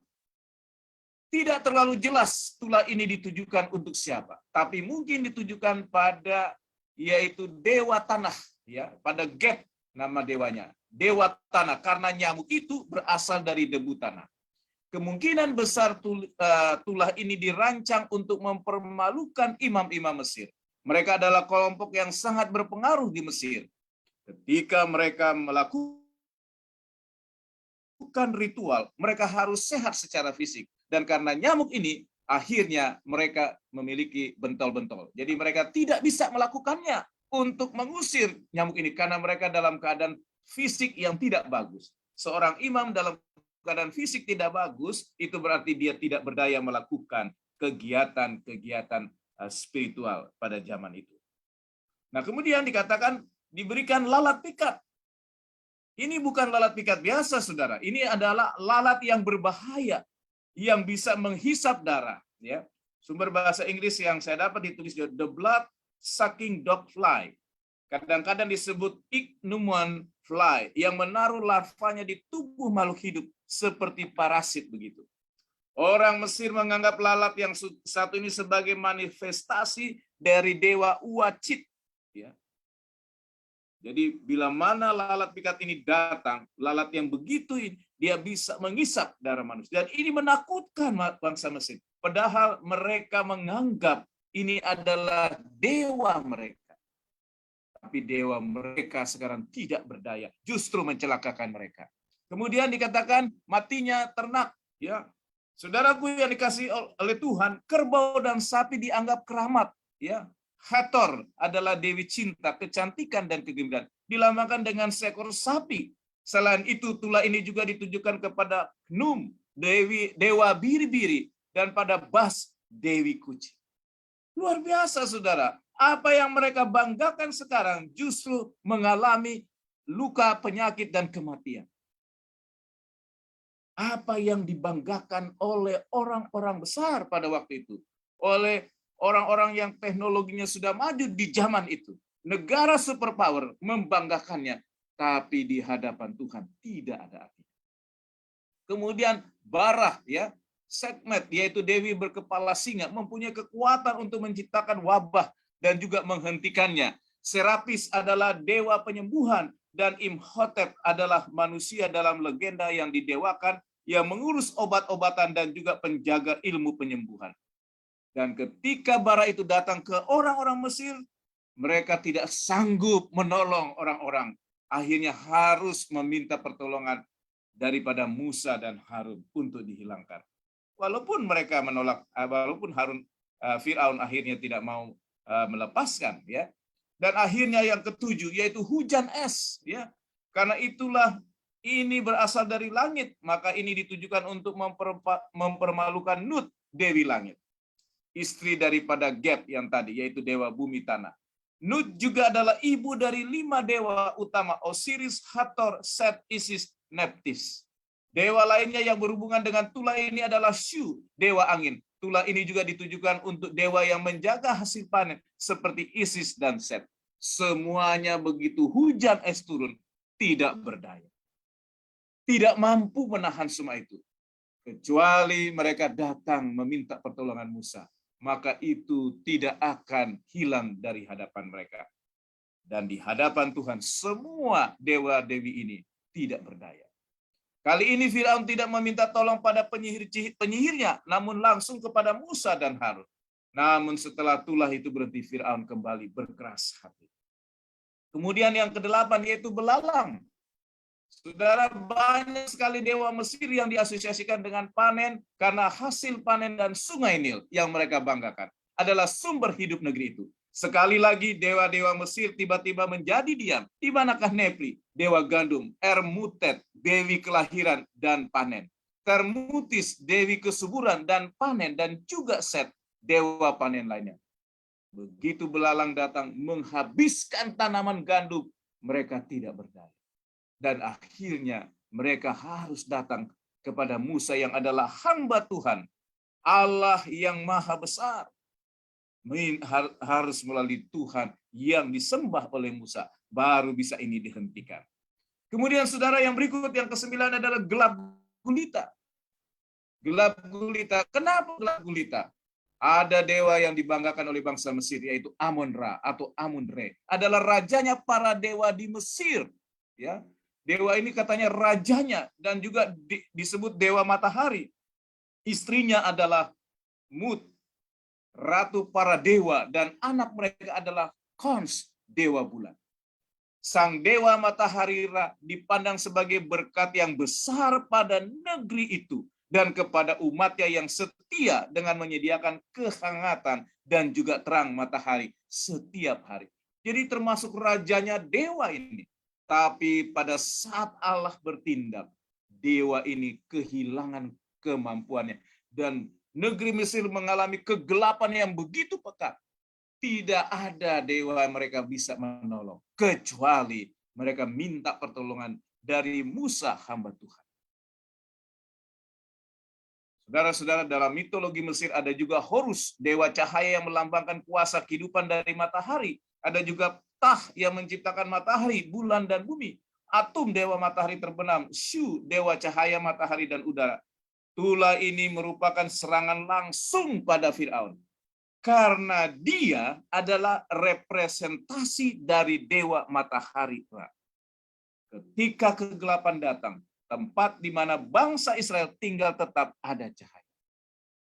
Tidak terlalu jelas tulah ini ditujukan untuk siapa, tapi mungkin ditujukan pada yaitu dewa tanah, ya, pada Geb nama dewanya, dewa tanah, karena nyamuk itu berasal dari debu tanah. Kemungkinan besar tulah ini dirancang untuk mempermalukan imam-imam Mesir. Mereka adalah kelompok yang sangat berpengaruh di Mesir. Ketika mereka melakukan ritual, mereka harus sehat secara fisik. Dan karena nyamuk ini, akhirnya mereka memiliki bentol-bentol. Jadi mereka tidak bisa melakukannya untuk mengusir nyamuk ini, karena mereka dalam keadaan fisik yang tidak bagus. Seorang imam dalam keadaan fisik tidak bagus, itu berarti dia tidak berdaya melakukan kegiatan-kegiatan spiritual pada zaman itu. Nah, kemudian dikatakan diberikan lalat pikat. Ini bukan lalat pikat biasa, saudara. Ini adalah lalat yang berbahaya, yang bisa menghisap darah. Ya, sumber bahasa Inggris yang saya dapat ditulis the blood sucking dog fly. Kadang-kadang disebut ichneumon fly, yang menaruh larvanya di tubuh makhluk hidup seperti parasit begitu. Orang Mesir menganggap lalat yang satu ini sebagai manifestasi dari dewa Uacit. Ya. Jadi bila mana lalat pikat ini datang, lalat yang begitu dia bisa menghisap darah manusia. Dan ini menakutkan bangsa Mesir. Padahal mereka menganggap ini adalah dewa mereka. Tapi dewa mereka sekarang tidak berdaya, justru mencelakakan mereka. Kemudian dikatakan matinya ternak. Ya, saudaraku yang dikasih oleh Tuhan, kerbau dan sapi dianggap keramat. Ya, Hathor adalah dewi cinta, kecantikan, dan kegembiraan. Dilambangkan dengan seekor sapi. Selain itu, tulah ini juga ditujukan kepada Num, dewa biri-biri, dan pada Bas, dewi kucing. Luar biasa, saudara. Apa yang mereka banggakan sekarang justru mengalami luka, penyakit, dan kematian. Apa yang dibanggakan oleh orang-orang besar pada waktu itu, oleh orang-orang yang teknologinya sudah maju di zaman itu, negara superpower membanggakannya, tapi di hadapan Tuhan tidak ada artinya. Kemudian Barah, ya, Sekhmet, yaitu dewi berkepala singa, mempunyai kekuatan untuk menciptakan wabah dan juga menghentikannya. Serapis adalah dewa penyembuhan, dan Imhotep adalah manusia dalam legenda yang didewakan, yang mengurus obat-obatan dan juga penjaga ilmu penyembuhan. Dan ketika bara itu datang ke orang-orang Mesir, mereka tidak sanggup menolong orang-orang. Akhirnya harus meminta pertolongan daripada Musa dan Harun untuk dihilangkan. Walaupun mereka menolak, walaupun Firaun akhirnya tidak mau melepaskan, ya. Dan akhirnya yang ketujuh yaitu hujan es, ya. Karena itulah ini berasal dari langit, maka ini ditujukan untuk mempermalukan Nut, dewi langit. Istri daripada Geb yang tadi, yaitu dewa bumi tanah. Nut juga adalah ibu dari 5 dewa utama, Osiris, Hathor, Set, Isis, Nephthys. Dewa lainnya yang berhubungan dengan tulah ini adalah Shu, dewa angin. Tulah ini juga ditujukan untuk dewa yang menjaga hasil panen, seperti Isis dan Set. Semuanya begitu hujan es turun, tidak berdaya. Tidak mampu menahan semua itu. Kecuali mereka datang meminta pertolongan Musa, maka itu tidak akan hilang dari hadapan mereka. Dan di hadapan Tuhan, semua dewa-dewi ini tidak berdaya. Kali ini Firaun tidak meminta tolong pada penyihirnya, namun langsung kepada Musa dan Harun. Namun setelah tulah itu berhenti, Firaun kembali berkeras hati. Kemudian yang ke-8 yaitu belalang. Saudara, banyak sekali dewa Mesir yang diasosiasikan dengan panen, karena hasil panen dan sungai Nil yang mereka banggakan adalah sumber hidup negeri itu. Sekali lagi dewa-dewa Mesir tiba-tiba menjadi diam. Di manakah Nepri, dewa gandum, Ermutet, dewi kelahiran dan panen, Termutis, dewi kesuburan dan panen, dan juga Set, dewa panen lainnya. Begitu belalang datang menghabiskan tanaman gandum, mereka tidak berdaya. Dan akhirnya mereka harus datang kepada Musa yang adalah hamba Tuhan, Allah yang maha besar. Harus melalui Tuhan yang disembah oleh Musa, baru bisa ini dihentikan. Kemudian saudara, yang berikut yang ke-9 adalah gelap gulita. Gelap gulita. Kenapa gelap gulita? Ada dewa yang dibanggakan oleh bangsa Mesir, yaitu Amon-Ra atau Amun-Re. Adalah rajanya para dewa di Mesir. Ya, dewa ini katanya rajanya, dan juga disebut dewa matahari. Istrinya adalah Mut, ratu para dewa, dan anak mereka adalah Khons, dewa bulan. Sang dewa matahari Ra dipandang sebagai berkat yang besar pada negeri itu dan kepada umatnya yang setia dengan menyediakan kehangatan dan juga terang matahari setiap hari. Jadi termasuk rajanya dewa ini. Tapi pada saat Allah bertindak, dewa ini kehilangan kemampuannya. Dan negeri Mesir mengalami kegelapan yang begitu pekat. Tidak ada dewa yang mereka bisa menolong, kecuali mereka minta pertolongan dari Musa, hamba Tuhan. Saudara-saudara, dalam mitologi Mesir ada juga Horus, dewa cahaya yang melambangkan kuasa kehidupan dari matahari. Ada juga Tah yang menciptakan matahari, bulan, dan bumi. Atum, dewa matahari terbenam. Shu, dewa cahaya matahari dan udara. Tula ini merupakan serangan langsung pada Firaun. Karena dia adalah representasi dari dewa matahari. Ketika kegelapan datang, tempat di mana bangsa Israel tinggal tetap ada cahaya.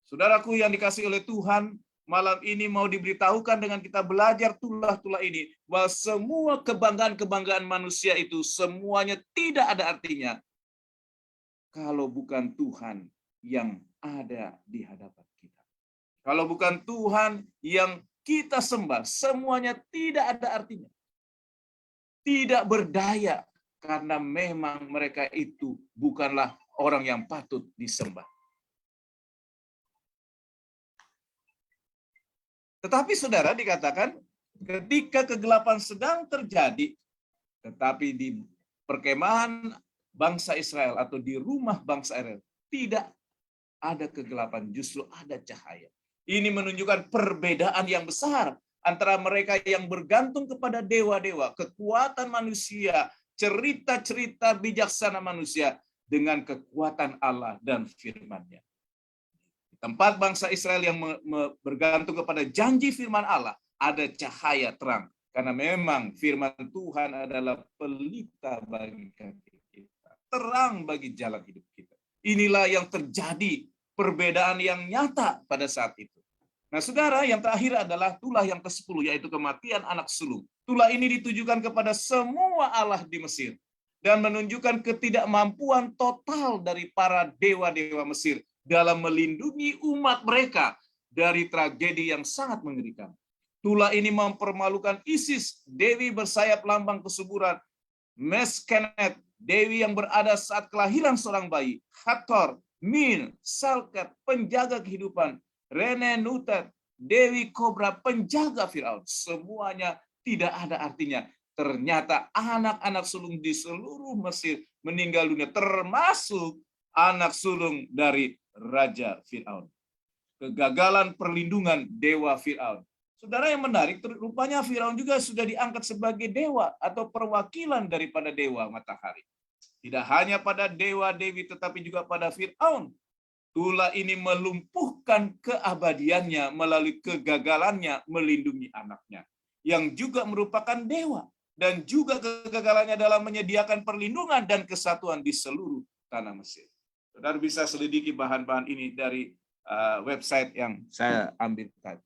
Saudaraku yang dikasihi oleh Tuhan, malam ini mau diberitahukan dengan kita belajar tulah-tulah ini, bahwa semua kebanggaan-kebanggaan manusia itu semuanya tidak ada artinya kalau bukan Tuhan yang ada di hadapan kita. Kalau bukan Tuhan yang kita sembah, semuanya tidak ada artinya. Tidak berdaya, karena memang mereka itu bukanlah orang yang patut disembah. Tetapi saudara, dikatakan ketika kegelapan sedang terjadi, tetapi di perkemahan bangsa Israel atau di rumah bangsa Israel tidak ada kegelapan, justru ada cahaya. Ini menunjukkan perbedaan yang besar antara mereka yang bergantung kepada dewa-dewa, kekuatan manusia, cerita-cerita bijaksana manusia, dengan kekuatan Allah dan firman-Nya. Di tempat bangsa Israel yang bergantung kepada janji firman Allah, ada cahaya terang. Karena memang firman Tuhan adalah pelita bagi kaki kita, terang bagi jalan hidup kita. Inilah yang terjadi, perbedaan yang nyata pada saat itu. Nah, saudara, yang terakhir adalah tulah yang ke-10, yaitu kematian anak sulung. Tulah ini ditujukan kepada semua Allah di Mesir dan menunjukkan ketidakmampuan total dari para dewa-dewa Mesir dalam melindungi umat mereka dari tragedi yang sangat mengerikan. Tulah ini mempermalukan Isis, dewi bersayap lambang kesuburan, Meskenet, dewi yang berada saat kelahiran seorang bayi, Hathor, Min, Salkat, penjaga kehidupan, Rene Nutet, dewi kobra, penjaga Firaun. Semuanya tidak ada artinya. Ternyata anak-anak sulung di seluruh Mesir meninggal dunia, termasuk anak sulung dari Raja Firaun. Kegagalan perlindungan dewa Firaun. Saudara, yang menarik, rupanya Firaun juga sudah diangkat sebagai dewa atau perwakilan daripada dewa matahari. Tidak hanya pada dewa-dewi, tetapi juga pada Firaun. Tulah ini melumpuhkan keabadiannya melalui kegagalannya melindungi anaknya, yang juga merupakan dewa, dan juga kegagalannya dalam menyediakan perlindungan dan kesatuan di seluruh tanah Mesir. Saudara bisa selidiki bahan-bahan ini dari website yang saya ambil tadi.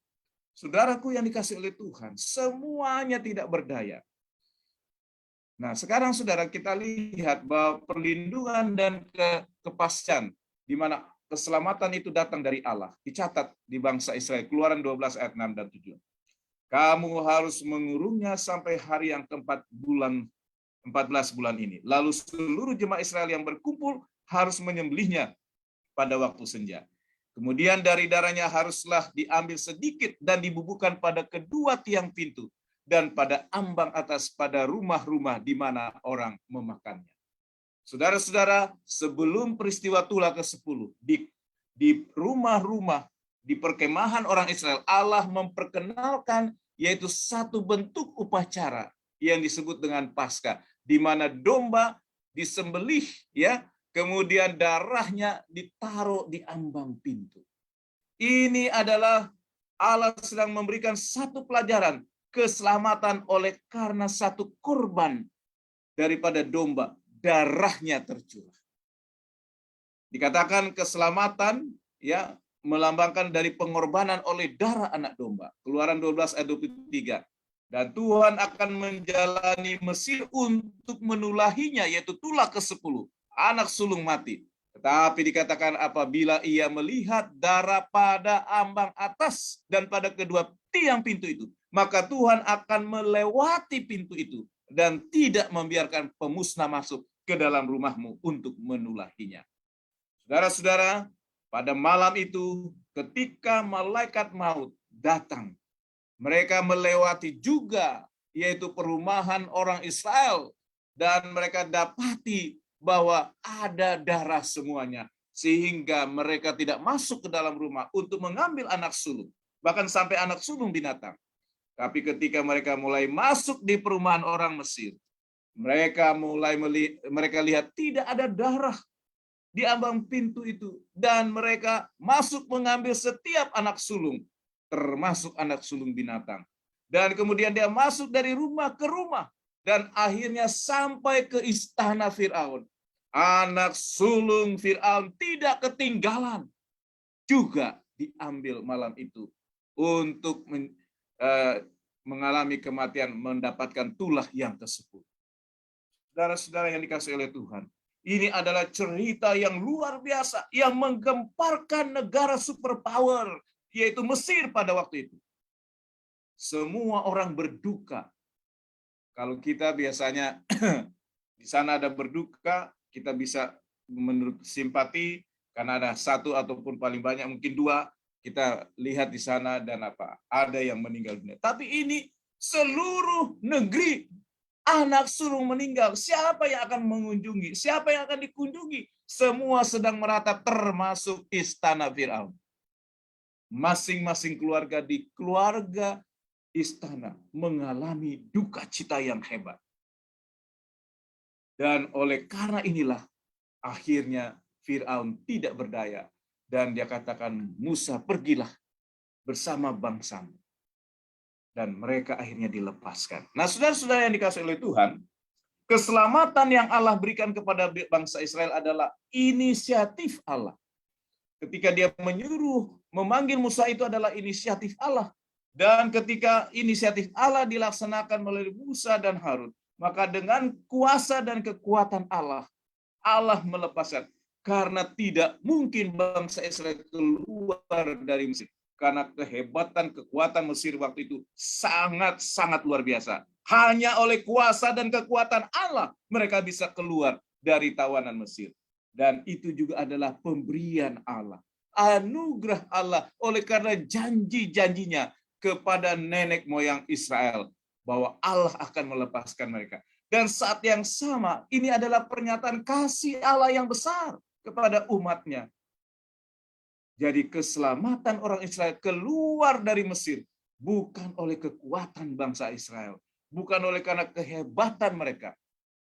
Saudaraku yang dikasihi oleh Tuhan, semuanya tidak berdaya. Nah, sekarang saudara, kita lihat bahwa perlindungan dan kepastian di mana keselamatan itu datang dari Allah, dicatat di bangsa Israel, Keluaran 12 ayat 6 dan 7. Kamu harus mengurungnya sampai hari yang keempat bulan 14 bulan ini. Lalu seluruh jemaah Israel yang berkumpul harus menyembelihnya pada waktu senja. Kemudian dari darahnya haruslah diambil sedikit dan dibubuhkan pada kedua tiang pintu dan pada ambang atas pada rumah-rumah di mana orang memakannya. Saudara-saudara, sebelum peristiwa tulah ke-10, di rumah-rumah, di perkemahan orang Israel, Allah memperkenalkan yaitu satu bentuk upacara yang disebut dengan Paskah, di mana domba disembelih, ya, kemudian darahnya ditaruh di ambang pintu. Ini adalah Allah sedang memberikan satu pelajaran, keselamatan oleh karena satu korban daripada domba, darahnya tercurah. Dikatakan keselamatan, ya, melambangkan dari pengorbanan oleh darah anak domba. Keluaran 12 ayat 23. Dan Tuhan akan menjalani Mesir untuk menulahinya, yaitu tulah ke-10, anak sulung mati. Tetapi dikatakan apabila ia melihat darah pada ambang atas dan pada kedua tiang pintu itu, maka Tuhan akan melewati pintu itu dan tidak membiarkan pemusnah masuk ke dalam rumahmu untuk menulahinya. Saudara-saudara, pada malam itu ketika malaikat maut datang, mereka melewati juga yaitu perumahan orang Israel, dan mereka dapati bahwa ada darah semuanya, sehingga mereka tidak masuk ke dalam rumah untuk mengambil anak sulung, bahkan sampai anak sulung binatang. Tapi ketika mereka mulai masuk di perumahan orang Mesir, mereka lihat tidak ada darah di ambang pintu itu, dan mereka masuk mengambil setiap anak sulung, termasuk anak sulung binatang. Dan kemudian dia masuk dari rumah ke rumah, dan akhirnya sampai ke istana Firaun. Anak sulung Firaun tidak ketinggalan, juga diambil malam itu untuk mengalami kematian, mendapatkan tulah yang ke-10. Saudara-saudara yang dikasihi oleh Tuhan, ini adalah cerita yang luar biasa yang menggemparkan negara superpower, yaitu Mesir pada waktu itu. Semua orang berduka. Kalau kita biasanya di sana ada berduka, kita bisa menurut simpati karena ada satu ataupun paling banyak mungkin dua, kita lihat di sana dan ada yang meninggal dunia. Tapi ini seluruh negeri, anak sulung meninggal, siapa yang akan mengunjungi? Siapa yang akan dikunjungi? Semua sedang merata, termasuk istana Firaun. Masing-masing keluarga di keluarga istana mengalami duka cita yang hebat. Dan oleh karena inilah akhirnya Firaun tidak berdaya. Dan dia katakan, Musa, pergilah bersama bangsamu. Dan mereka akhirnya dilepaskan. Nah, saudara-saudara yang dikasihi oleh Tuhan, keselamatan yang Allah berikan kepada bangsa Israel adalah inisiatif Allah. Ketika dia memanggil Musa, itu adalah inisiatif Allah. Dan ketika inisiatif Allah dilaksanakan melalui Musa dan Harun, maka dengan kuasa dan kekuatan Allah, Allah melepaskan. Karena tidak mungkin bangsa Israel keluar dari Mesir. Karena kehebatan, kekuatan Mesir waktu itu sangat-sangat luar biasa. Hanya oleh kuasa dan kekuatan Allah mereka bisa keluar dari tawanan Mesir. Dan itu juga adalah pemberian Allah. Anugerah Allah oleh karena janji-janjinya kepada nenek moyang Israel. Bahwa Allah akan melepaskan mereka. Dan saat yang sama, ini adalah pernyataan kasih Allah yang besar kepada umatnya. Jadi keselamatan orang Israel keluar dari Mesir bukan oleh kekuatan bangsa Israel, bukan oleh karena kehebatan mereka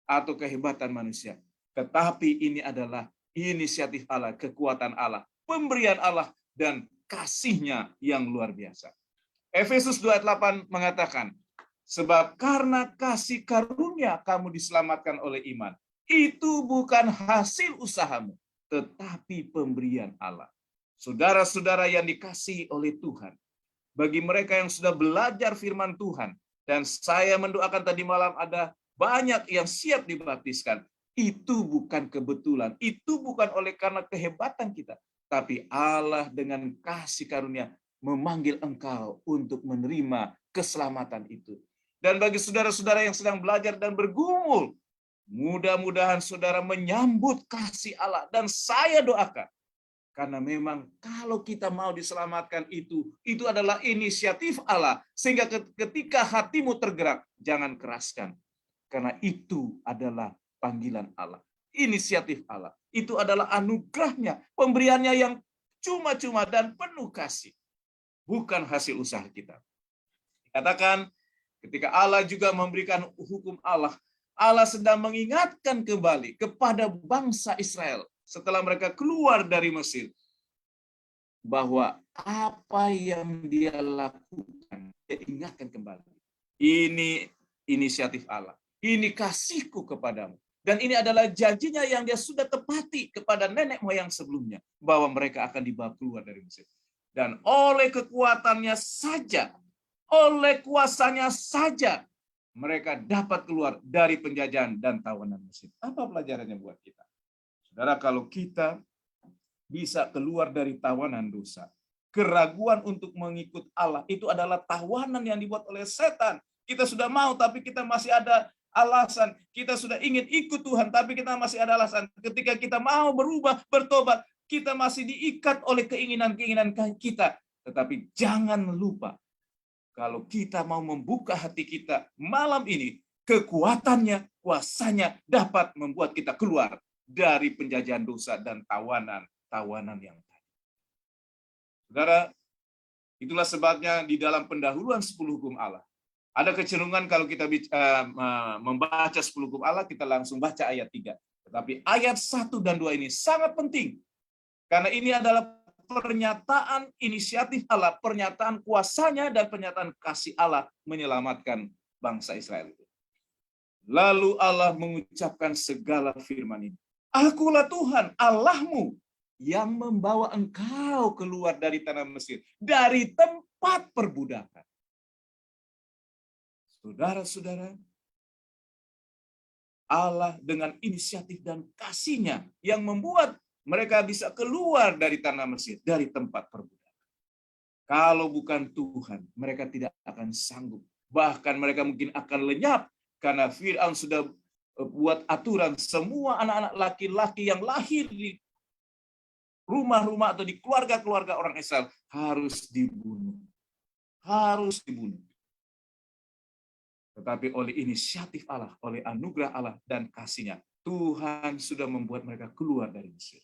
atau kehebatan manusia, tetapi ini adalah inisiatif Allah, kekuatan Allah, pemberian Allah dan kasih-Nya yang luar biasa. Efesus 2 ayat 8 mengatakan, sebab karena kasih karunia kamu diselamatkan oleh iman. Itu bukan hasil usahamu, tetapi pemberian Allah. Saudara-saudara yang dikasihi oleh Tuhan, bagi mereka yang sudah belajar firman Tuhan, dan saya mendoakan tadi malam ada banyak yang siap dibaptiskan, itu bukan kebetulan, itu bukan oleh karena kehebatan kita, tapi Allah dengan kasih karunia memanggil engkau untuk menerima keselamatan itu. Dan bagi saudara-saudara yang sedang belajar dan bergumul, mudah-mudahan saudara menyambut kasih Allah. Dan saya doakan, karena memang kalau kita mau diselamatkan itu adalah inisiatif Allah. Sehingga ketika hatimu tergerak, jangan keraskan. Karena itu adalah panggilan Allah. Inisiatif Allah. Itu adalah anugerahnya, pemberiannya yang cuma-cuma dan penuh kasih. Bukan hasil usaha kita. Katakan, ketika Allah juga memberikan hukum Allah, Allah sedang mengingatkan kembali kepada bangsa Israel setelah mereka keluar dari Mesir, bahwa apa yang dia lakukan, dia ingatkan kembali. Ini inisiatif Allah. Ini kasihku kepadamu. Dan ini adalah janjinya yang dia sudah tepati kepada nenek moyang sebelumnya, bahwa mereka akan dibawa keluar dari Mesir. Dan oleh kekuatannya saja, oleh kuasanya saja, mereka dapat keluar dari penjajahan dan tawanan Mesir. Apa pelajarannya buat kita? Saudara, kalau kita bisa keluar dari tawanan dosa, keraguan untuk mengikut Allah itu adalah tawanan yang dibuat oleh setan. Kita sudah mau, tapi kita masih ada alasan. Kita sudah ingin ikut Tuhan, tapi kita masih ada alasan. Ketika kita mau berubah, bertobat, kita masih diikat oleh keinginan-keinginan kita. Tetapi jangan lupa, kalau kita mau membuka hati kita malam ini, kekuatannya, kuasanya dapat membuat kita keluar dari penjajahan dosa dan tawanan yang tadi. Saudara, itulah sebabnya di dalam pendahuluan 10 hukum Allah, ada kecenderungan kalau kita membaca 10 hukum Allah, kita langsung baca ayat 3. Tetapi ayat 1 dan 2 ini sangat penting. Karena ini adalah pernyataan inisiatif Allah, pernyataan kuasanya dan pernyataan kasih Allah menyelamatkan bangsa Israel itu. Lalu Allah mengucapkan segala firman ini. Akulah Tuhan Allahmu yang membawa engkau keluar dari tanah Mesir, dari tempat perbudakan. Saudara-saudara, Allah dengan inisiatif dan kasih-Nya yang membuat mereka bisa keluar dari tanah Mesir, dari tempat perbudakan. Kalau bukan Tuhan, mereka tidak akan sanggup. Bahkan mereka mungkin akan lenyap, karena Fir'aun sudah buat aturan semua anak-anak laki-laki yang lahir di rumah-rumah atau di keluarga-keluarga orang Israel harus dibunuh. Harus dibunuh. Tetapi oleh inisiatif Allah, oleh anugerah Allah dan kasih-Nya, Tuhan sudah membuat mereka keluar dari Mesir.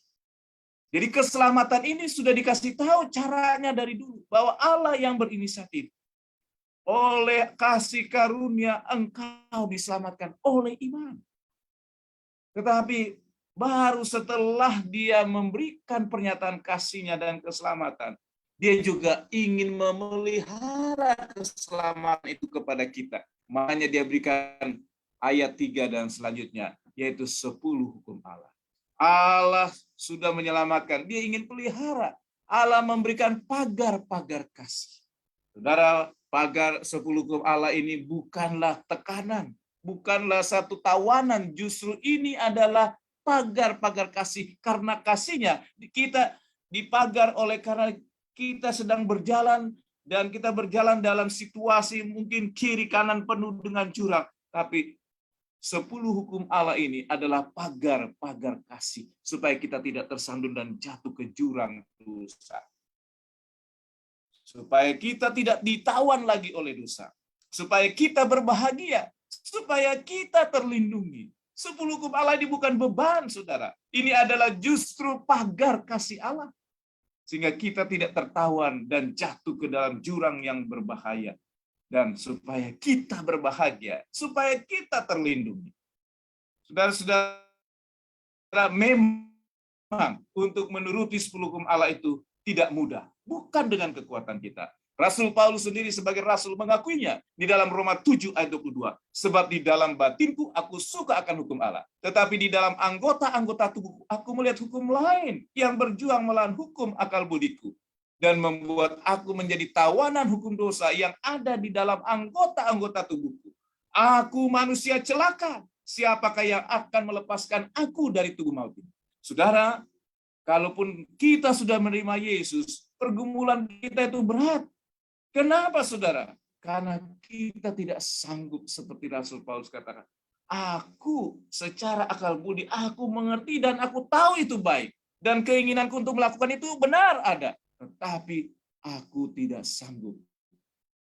Jadi keselamatan ini sudah dikasih tahu caranya dari dulu, bahwa Allah yang berinisiatif. Oleh kasih karunia engkau diselamatkan oleh iman. Tetapi baru setelah dia memberikan pernyataan kasih-Nya dan keselamatan, dia juga ingin memelihara keselamatan itu kepada kita. Makanya dia berikan ayat 3 dan selanjutnya, yaitu 10 hukum Allah. Allah sudah menyelamatkan, dia ingin pelihara. Allah memberikan pagar-pagar kasih. Saudara, pagar 10 hukum Allah ini bukanlah tekanan, bukanlah satu tawanan, justru ini adalah pagar-pagar kasih. Karena kasih-Nya kita dipagar oleh karena kita sedang berjalan, dan kita berjalan dalam situasi mungkin kiri kanan penuh dengan jurang. Tapi 10 hukum Allah ini adalah pagar-pagar kasih, supaya kita tidak tersandung dan jatuh ke jurang dosa. Supaya kita tidak ditawan lagi oleh dosa. Supaya kita berbahagia. Supaya kita terlindungi. 10 hukum Allah ini bukan beban, saudara. Ini adalah justru pagar kasih Allah. Sehingga kita tidak tertawan dan jatuh ke dalam jurang yang berbahaya. Dan supaya kita berbahagia, supaya kita terlindungi. Saudara-saudara, memang untuk menuruti 10 hukum Allah itu tidak mudah. Bukan dengan kekuatan kita. Rasul Paulus sendiri sebagai rasul mengakuinya di dalam Roma 7 ayat 22. Sebab di dalam batinku aku suka akan hukum Allah. Tetapi di dalam anggota-anggota tubuhku aku melihat hukum lain yang berjuang melawan hukum akal budiku. Dan membuat aku menjadi tawanan hukum dosa yang ada di dalam anggota-anggota tubuhku. Aku manusia celaka. Siapakah yang akan melepaskan aku dari tubuh maut ini? Saudara, kalaupun kita sudah menerima Yesus, pergumulan kita itu berat. Kenapa, saudara? Karena kita tidak sanggup seperti Rasul Paulus katakan. Aku secara akal budi, aku mengerti dan aku tahu itu baik. Dan keinginanku untuk melakukan itu benar ada. Tetapi aku tidak sanggup.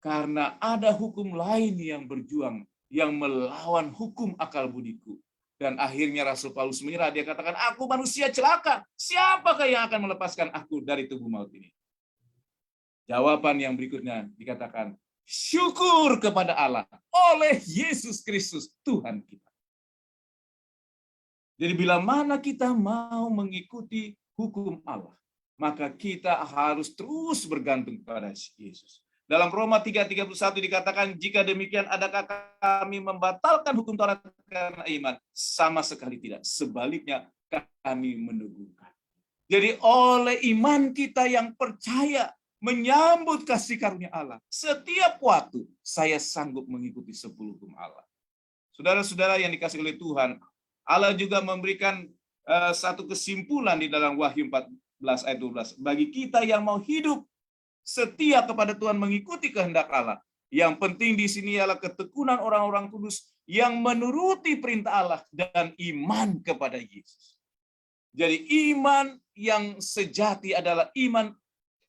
Karena ada hukum lain yang berjuang, yang melawan hukum akal budiku. Dan akhirnya Rasul Paulus menyerah. Dia katakan, aku manusia celaka. Siapakah yang akan melepaskan aku dari tubuh maut ini? Jawaban yang berikutnya dikatakan, syukur kepada Allah oleh Yesus Kristus Tuhan kita. Jadi bila mana kita mau mengikuti hukum Allah, maka kita harus terus bergantung kepada Yesus. Dalam Roma 3:31 dikatakan, jika demikian adakah kami membatalkan hukum Taurat karena iman? Sama sekali tidak. Sebaliknya kami meneguhkan. Jadi oleh iman kita yang percaya menyambut kasih karunia Allah, setiap waktu saya sanggup mengikuti 10 hukum Allah. Saudara-saudara yang dikasihi oleh Tuhan, Allah juga memberikan satu kesimpulan di dalam Wahyu 14 ayat 12. Bagi kita yang mau hidup setia kepada Tuhan mengikuti kehendak Allah, yang penting di sini adalah ketekunan orang-orang kudus yang menuruti perintah Allah dan iman kepada Yesus. Jadi iman yang sejati adalah iman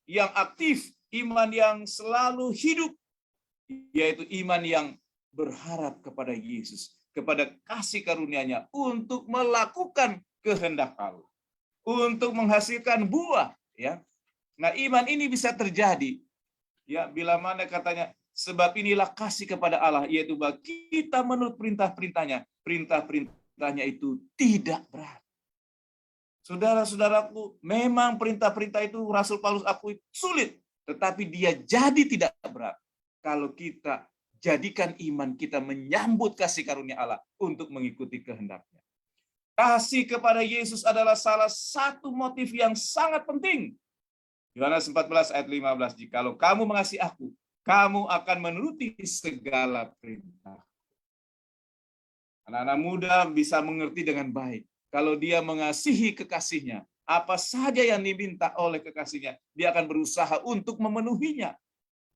yang aktif, iman yang selalu hidup, yaitu iman yang berharap kepada Yesus, kepada kasih karunia-Nya untuk melakukan kehendak Allah, untuk menghasilkan buah, ya. Nah, iman ini bisa terjadi ya bila mana katanya, sebab inilah kasih kepada Allah, yaitu bahwa kita menurut perintah-perintahnya. Perintah-perintahnya itu tidak berat. Saudara-saudaraku, memang perintah-perintah itu Rasul Paulus akui sulit, tetapi dia jadi tidak berat kalau kita jadikan iman kita menyambut kasih karunia Allah untuk mengikuti kehendak-Nya. Kasih kepada Yesus adalah salah satu motif yang sangat penting. Yohanes 14 ayat 15, jikalau kamu mengasihi aku, kamu akan menuruti segala perintah. Anak-anak muda bisa mengerti dengan baik. Kalau dia mengasihi kekasihnya, apa saja yang diminta oleh kekasihnya, dia akan berusaha untuk memenuhinya.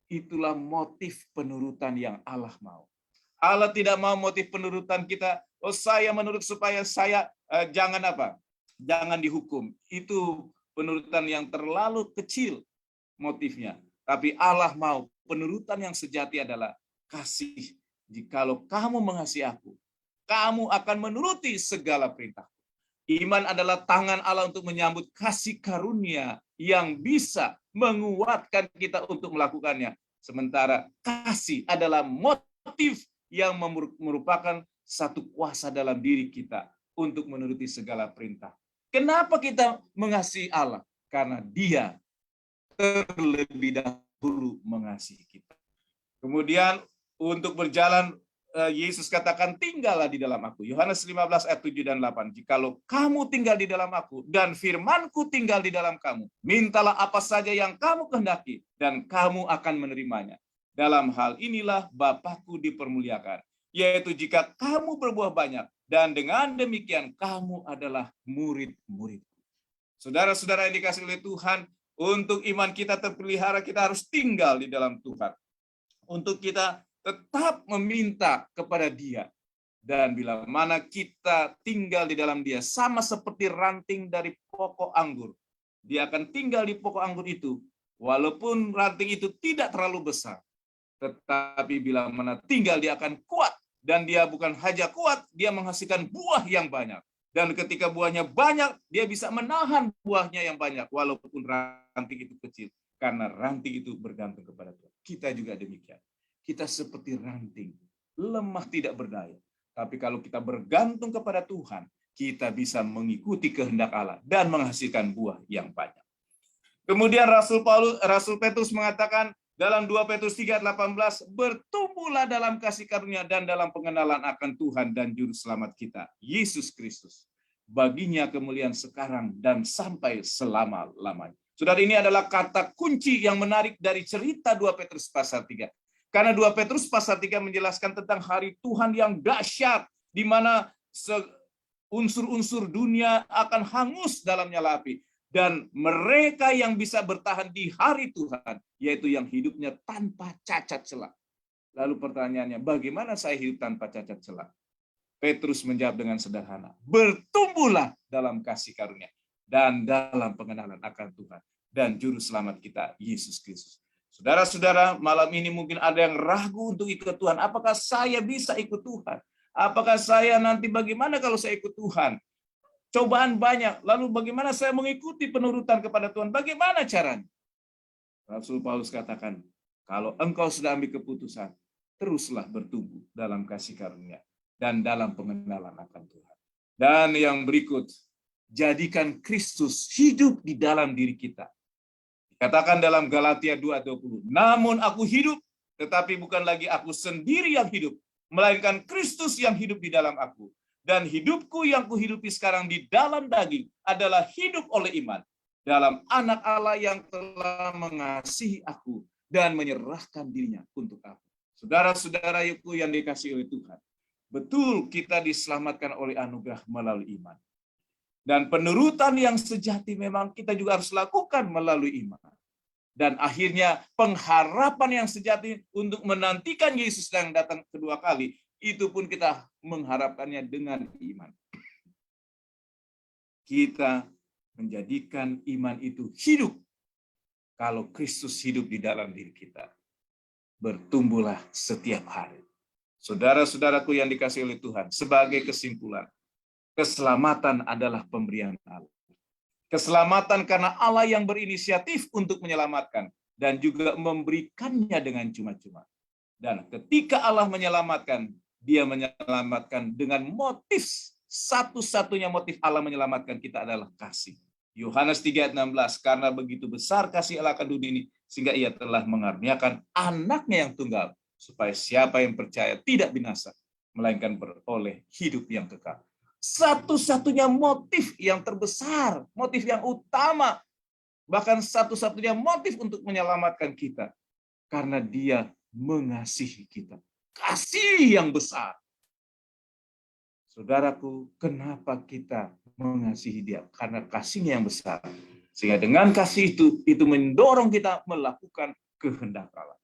Itulah motif penurutan yang Allah mau. Allah tidak mau motif penurutan kita, oh saya menurut supaya saya jangan apa? Jangan dihukum. Itu penurutan yang terlalu kecil motifnya. Tapi Allah mau penurutan yang sejati adalah kasih. Jikalau kamu mengasihi aku, kamu akan menuruti segala perintah. Iman adalah tangan Allah untuk menyambut kasih karunia yang bisa menguatkan kita untuk melakukannya. Sementara kasih adalah motif yang merupakan satu kuasa dalam diri kita untuk menuruti segala perintah. Kenapa kita mengasihi Allah? Karena Dia terlebih dahulu mengasihi kita. Kemudian untuk berjalan, Yesus katakan, tinggallah di dalam aku. Yohanes 15 ayat 7 dan 8. Jikalau kamu tinggal di dalam aku dan firman-Ku tinggal di dalam kamu, mintalah apa saja yang kamu kehendaki dan kamu akan menerimanya. Dalam hal inilah Bapa-Ku dipermuliakan, yaitu jika kamu berbuah banyak, dan dengan demikian kamu adalah murid-murid-Ku. Saudara-saudara yang dikasihi oleh Tuhan, untuk iman kita terpelihara, kita harus tinggal di dalam Tuhan. Untuk kita tetap meminta kepada Dia. Dan bila mana kita tinggal di dalam Dia, sama seperti ranting dari pokok anggur. Dia akan tinggal di pokok anggur itu, walaupun ranting itu tidak terlalu besar. Tetapi bila mana tinggal, dia akan kuat. Dan dia bukan hanya kuat, dia menghasilkan buah yang banyak. Dan ketika buahnya banyak, dia bisa menahan buahnya yang banyak, walaupun ranting itu kecil. Karena ranting itu bergantung kepada Tuhan. Kita juga demikian. Kita seperti ranting, lemah tidak berdaya. Tapi kalau kita bergantung kepada Tuhan, kita bisa mengikuti kehendak Allah dan menghasilkan buah yang banyak. Kemudian Rasul Petrus mengatakan dalam 2 Petrus 3:18, bertumbuhlah dalam kasih karunia dan dalam pengenalan akan Tuhan dan Juru Selamat kita, Yesus Kristus. Baginya kemuliaan sekarang dan sampai selama-lamanya. Saudara, ini adalah kata kunci yang menarik dari cerita 2 Petrus pasal 3. Karena 2 Petrus pasal 3 menjelaskan tentang hari Tuhan yang dahsyat, di mana unsur-unsur dunia akan hangus dalam nyala api. Dan mereka yang bisa bertahan di hari Tuhan, yaitu yang hidupnya tanpa cacat celah. Lalu pertanyaannya, bagaimana saya hidup tanpa cacat celah? Petrus menjawab dengan sederhana, bertumbuhlah dalam kasih karunia dan dalam pengenalan akan Tuhan dan Juru Selamat kita, Yesus Kristus. Saudara-saudara, malam ini mungkin ada yang ragu untuk ikut Tuhan. Apakah saya bisa ikut Tuhan? Apakah saya nanti bagaimana kalau saya ikut Tuhan? Cobaan banyak, lalu bagaimana saya mengikuti penurutan kepada Tuhan? Bagaimana caranya? Rasul Paulus katakan, kalau engkau sudah ambil keputusan, teruslah bertumbuh dalam kasih karunia dan dalam pengenalan akan Tuhan. Dan yang berikut, jadikan Kristus hidup di dalam diri kita. Katakan dalam Galatia 2:20, namun aku hidup, tetapi bukan lagi aku sendiri yang hidup, melainkan Kristus yang hidup di dalam aku. Dan hidupku yang kuhidupi sekarang di dalam daging adalah hidup oleh iman dalam Anak Allah yang telah mengasihi aku dan menyerahkan dirinya untuk aku. Saudara-saudaraku yang dikasihi oleh Tuhan, betul kita diselamatkan oleh anugerah melalui iman. Dan penurutan yang sejati memang kita juga harus lakukan melalui iman. Dan akhirnya pengharapan yang sejati untuk menantikan Yesus yang datang kedua kali, itu pun kita mengharapkannya dengan iman. Kita menjadikan iman itu hidup. Kalau Kristus hidup di dalam diri kita, bertumbuhlah setiap hari. Saudara-saudaraku yang dikasihi oleh Tuhan, sebagai kesimpulan, keselamatan adalah pemberian Allah. Keselamatan karena Allah yang berinisiatif untuk menyelamatkan dan juga memberikannya dengan cuma-cuma. Dan ketika Allah menyelamatkan, Dia menyelamatkan dengan motif, satu-satunya motif Allah menyelamatkan kita adalah kasih. Yohanes 3:16, karena begitu besar kasih Allah akan dunia ini, sehingga Ia telah mengaruniakan anaknya yang tunggal, supaya siapa yang percaya tidak binasa, melainkan beroleh hidup yang kekal. Satu-satunya motif yang terbesar, motif yang utama, bahkan satu-satunya motif untuk menyelamatkan kita, karena Dia mengasihi kita. Kasih yang besar. Saudaraku, kenapa kita mengasihi Dia? Karena kasihnya yang besar. Sehingga dengan kasih itu mendorong kita melakukan kehendak Allah.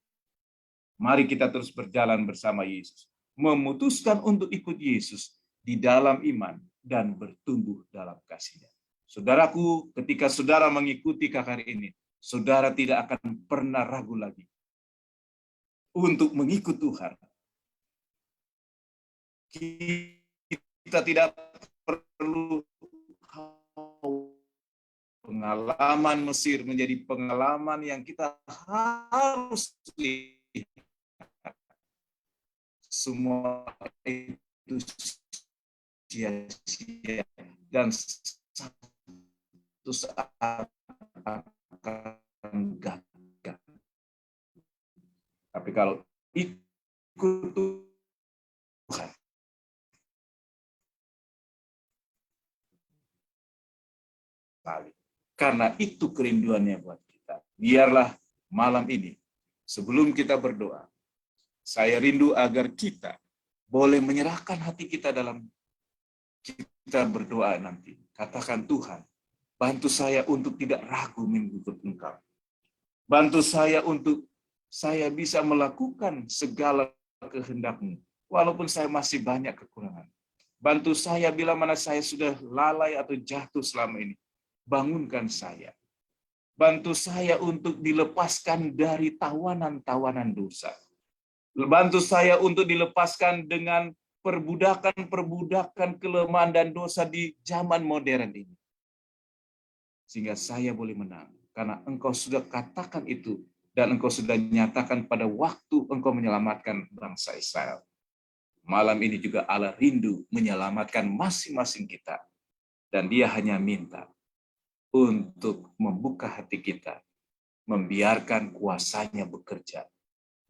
Mari kita terus berjalan bersama Yesus. Memutuskan untuk ikut Yesus di dalam iman dan bertumbuh dalam kasih-Nya. Saudaraku, ketika saudara mengikuti KKR ini, saudara tidak akan pernah ragu lagi untuk mengikut Tuhan. Kita tidak perlu pengalaman Mesir menjadi pengalaman yang kita harus lihat. Semua itu sia-sia dan satu saat akan gagal. Tapi kalau ikut Tuhan, karena itu kerinduannya buat kita. Biarlah malam ini, sebelum kita berdoa, saya rindu agar kita boleh menyerahkan hati kita dalam kita berdoa nanti. Katakan, Tuhan, bantu saya untuk tidak ragu mengikut Engkau. Bantu saya untuk saya bisa melakukan segala kehendak-Mu, walaupun saya masih banyak kekurangan. Bantu saya bila mana saya sudah lalai atau jatuh selama ini. Bangunkan saya. Bantu saya untuk dilepaskan dari tawanan-tawanan dosa. Bantu saya untuk dilepaskan dengan perbudakan-perbudakan kelemahan dan dosa di zaman modern ini. Sehingga saya boleh menang. Karena Engkau sudah katakan itu. Dan Engkau sudah nyatakan pada waktu Engkau menyelamatkan bangsa Israel. Malam ini juga Allah rindu menyelamatkan masing-masing kita. Dan Dia hanya minta untuk membuka hati kita, membiarkan kuasanya bekerja,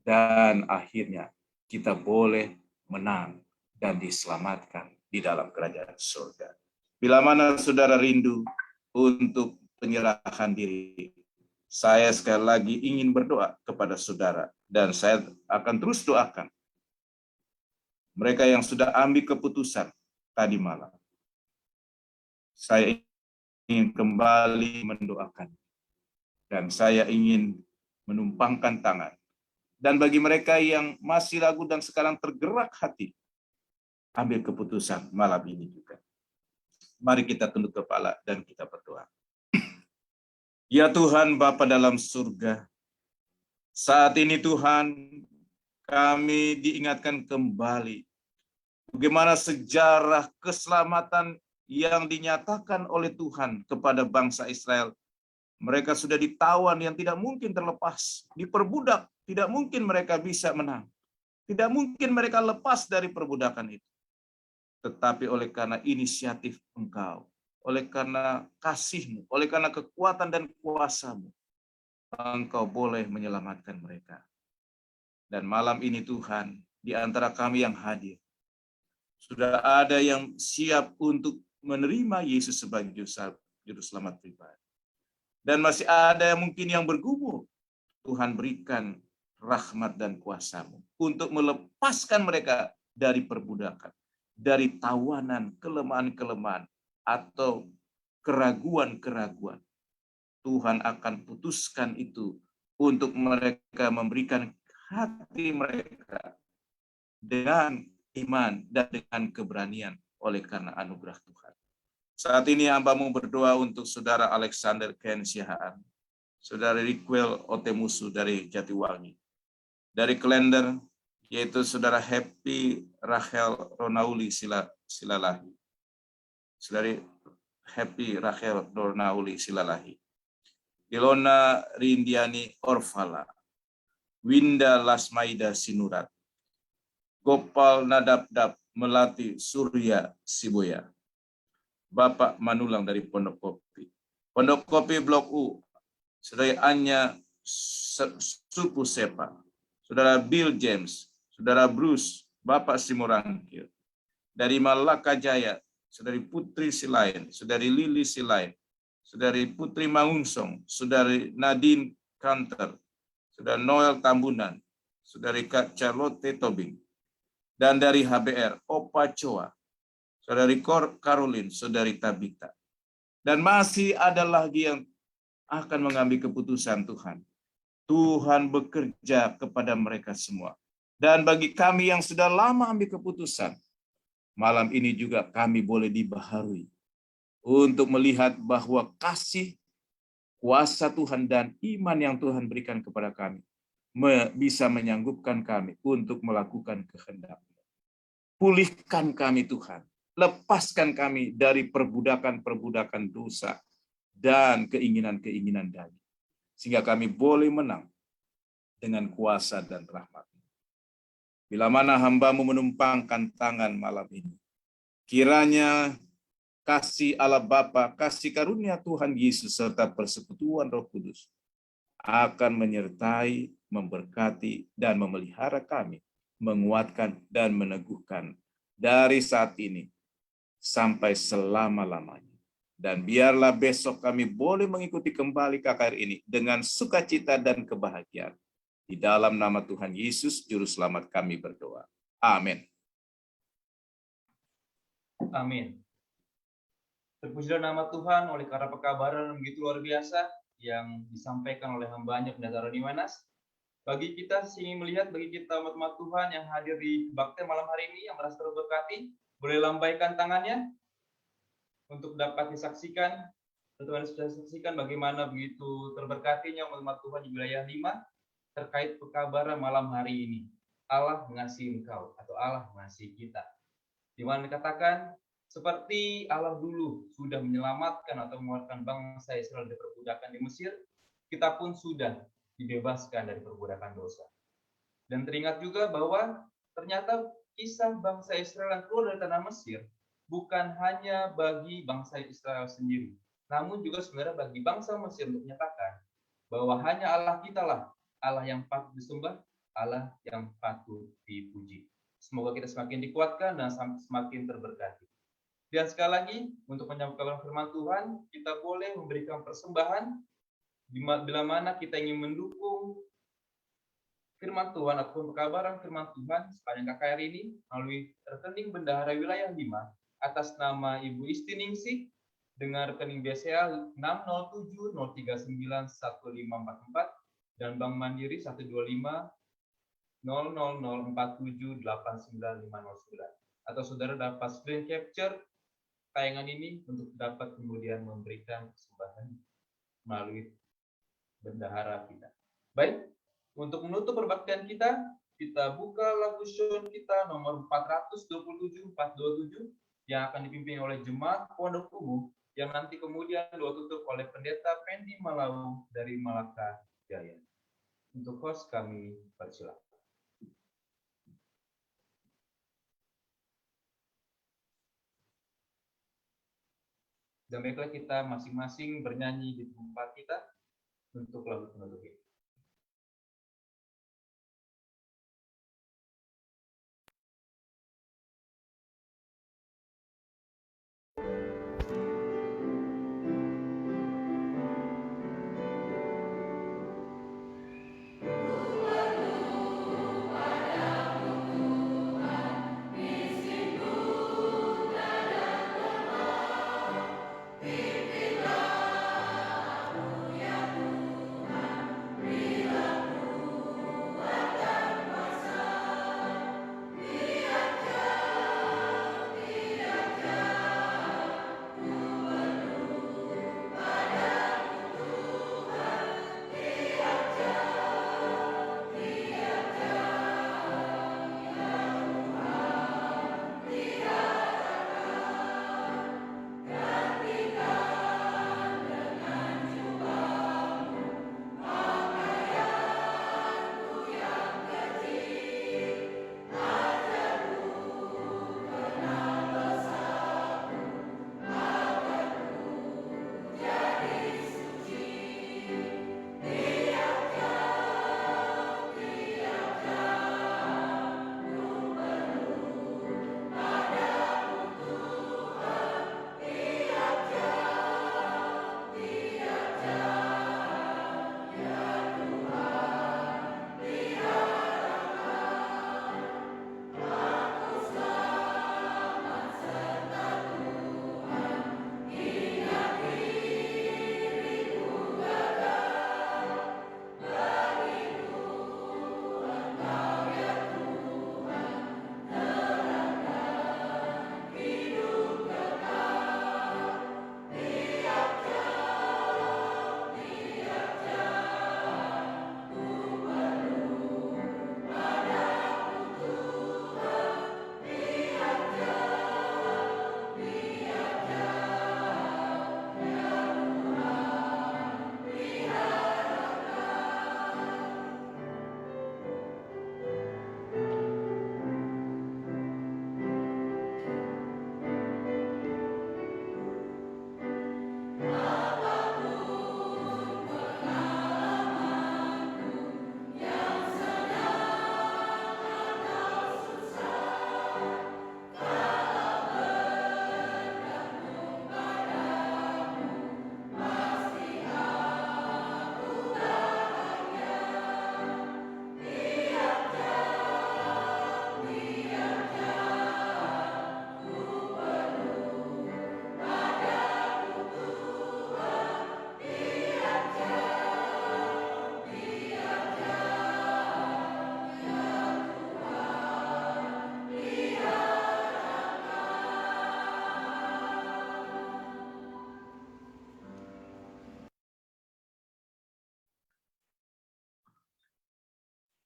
dan akhirnya kita boleh menang dan diselamatkan di dalam kerajaan surga. Bila mana saudara rindu untuk penyerahan diri, saya sekali lagi ingin berdoa kepada saudara, dan saya akan terus doakan mereka yang sudah ambil keputusan tadi malam. Saya ingin kembali mendoakan. Dan saya ingin menumpangkan tangan. Dan bagi mereka yang masih ragu dan sekarang tergerak hati, ambil keputusan malam ini juga. Mari kita tunduk kepala dan kita berdoa. Ya Tuhan Bapa dalam surga, saat ini Tuhan, kami diingatkan kembali bagaimana sejarah keselamatan yang dinyatakan oleh Tuhan kepada bangsa Israel. Mereka sudah ditawan yang tidak mungkin terlepas, diperbudak, tidak mungkin mereka bisa menang. Tidak mungkin mereka lepas dari perbudakan itu. tetapi oleh karena inisiatif Engkau, oleh karena kasih-Mu, oleh karena kekuatan dan kuasa-Mu, Engkau boleh menyelamatkan mereka. Dan malam ini Tuhan, di antara kami yang hadir, sudah ada yang siap untuk menerima Yesus sebagai juru selamat pribadi. Dan masih ada yang mungkin yang bergumul. Tuhan berikan rahmat dan kuasa-Mu untuk melepaskan mereka dari perbudakan, dari tawanan, kelemahan-kelemahan, atau keraguan-keraguan. Tuhan akan putuskan itu untuk mereka, memberikan hati mereka dengan iman dan dengan keberanian oleh karena anugerah Tuhan. Saat ini hamba-Mu berdoa untuk Saudara Alexander Ken Sihaan, Saudara Riquel Otemusu dari Jatiwangi, dari Klender, yaitu Saudara Happy Rachel Ronauli Silalahi, Saudari Happy Rachel Ronauli Silalahi, Ilona Rindiani Orfala, Winda Lasmaida Sinurat, Gopal Nadabdab Melati Surya Siboya, Bapak Manulang dari Pondok Kopi, Pondok Kopi Blok U, Saudara Anya Supu Sepa, Saudara Bill James, Saudara Bruce, Bapak Simorangkir, dari Malaka Jaya, Saudari Putri Silain, Saudari Lili Silain, Saudari Putri Maungsong, Saudari Nadine Kanter, Saudara Noel Tambunan, Saudari Kak Charlotte Tobing, dan dari HBR, Opa Choa, Saudari Caroline, Saudari Tabita. Dan masih ada lagi yang akan mengambil keputusan Tuhan. Tuhan bekerja kepada mereka semua. Dan bagi kami yang sudah lama ambil keputusan, malam ini juga kami boleh dibaharui untuk melihat bahwa kasih, kuasa Tuhan, dan iman yang Tuhan berikan kepada kami bisa menyanggupkan kami untuk melakukan kehendak-Mu. Pulihkan kami Tuhan. Lepaskan kami dari perbudakan-perbudakan dosa dan keinginan-keinginan daging. Sehingga kami boleh menang dengan kuasa dan rahmat-Mu. Bila mana hamba-Mu menumpangkan tangan malam ini, kiranya kasih Allah Bapa, kasih karunia Tuhan Yesus, serta persekutuan Roh Kudus akan menyertai, memberkati, dan memelihara kami, menguatkan dan meneguhkan dari saat ini sampai selama-lamanya. Dan biarlah besok kami boleh mengikuti kembali KKR ini dengan sukacita dan kebahagiaan. Di dalam nama Tuhan Yesus, Juru Selamat kami berdoa. Amin. Amin. Terpujilah nama Tuhan oleh karena pekabaran yang begitu luar biasa yang disampaikan oleh hamba-Nya Pendeta Roni Manas. Bagi kita ingin melihat, bagi kita umat-umat Tuhan yang hadir di kebaktian malam hari ini, yang merasa terberkati, boleh lambaikan tangannya untuk dapat disaksikan. Teman-teman sudah saksikan bagaimana begitu terberkatinya umat Tuhan di wilayah 5 terkait pekabaran malam hari ini. Allah mengasihi engkau atau Allah mengasihi kita. Di mana dikatakan seperti Allah dulu sudah menyelamatkan atau mengeluarkan bangsa Israel dari perbudakan di Mesir, kita pun sudah dibebaskan dari perbudakan dosa. Dan teringat juga bahwa ternyata kisah bangsa Israel yang keluar dari tanah Mesir bukan hanya bagi bangsa Israel sendiri, namun juga sebenarnya bagi bangsa Mesir untuk menyatakan bahwa hanya Allah kita lah Allah yang patut disembah, Allah yang patut dipuji. Semoga kita semakin dikuatkan dan semakin terberkati. Dan sekali lagi, untuk menyampaikan firman Tuhan, kita boleh memberikan persembahan bila mana kita ingin mendukung firman Tuhan ataupun pekabaran firman Tuhan sepanjang KKR ini melalui rekening bendahara wilayah 5 atas nama Ibu Isti Ningsih dengan rekening BCA 607039154 dan Bank Mandiri 12500478959 atau saudara dapat screen capture tayangan ini untuk dapat kemudian memberikan persembahan melalui bendahara kita. Baik, untuk menutup perbaktian kita buka lagu Sion kita nomor 427-427 yang akan dipimpin oleh Jemaat Pondok Umum yang nanti kemudian ditutup oleh Pendeta Pendi Malau dari Malaka Jaya. Untuk host kami persilakan. Dan baiklah kita masing-masing bernyanyi di tempat kita untuk lagu penutup ini.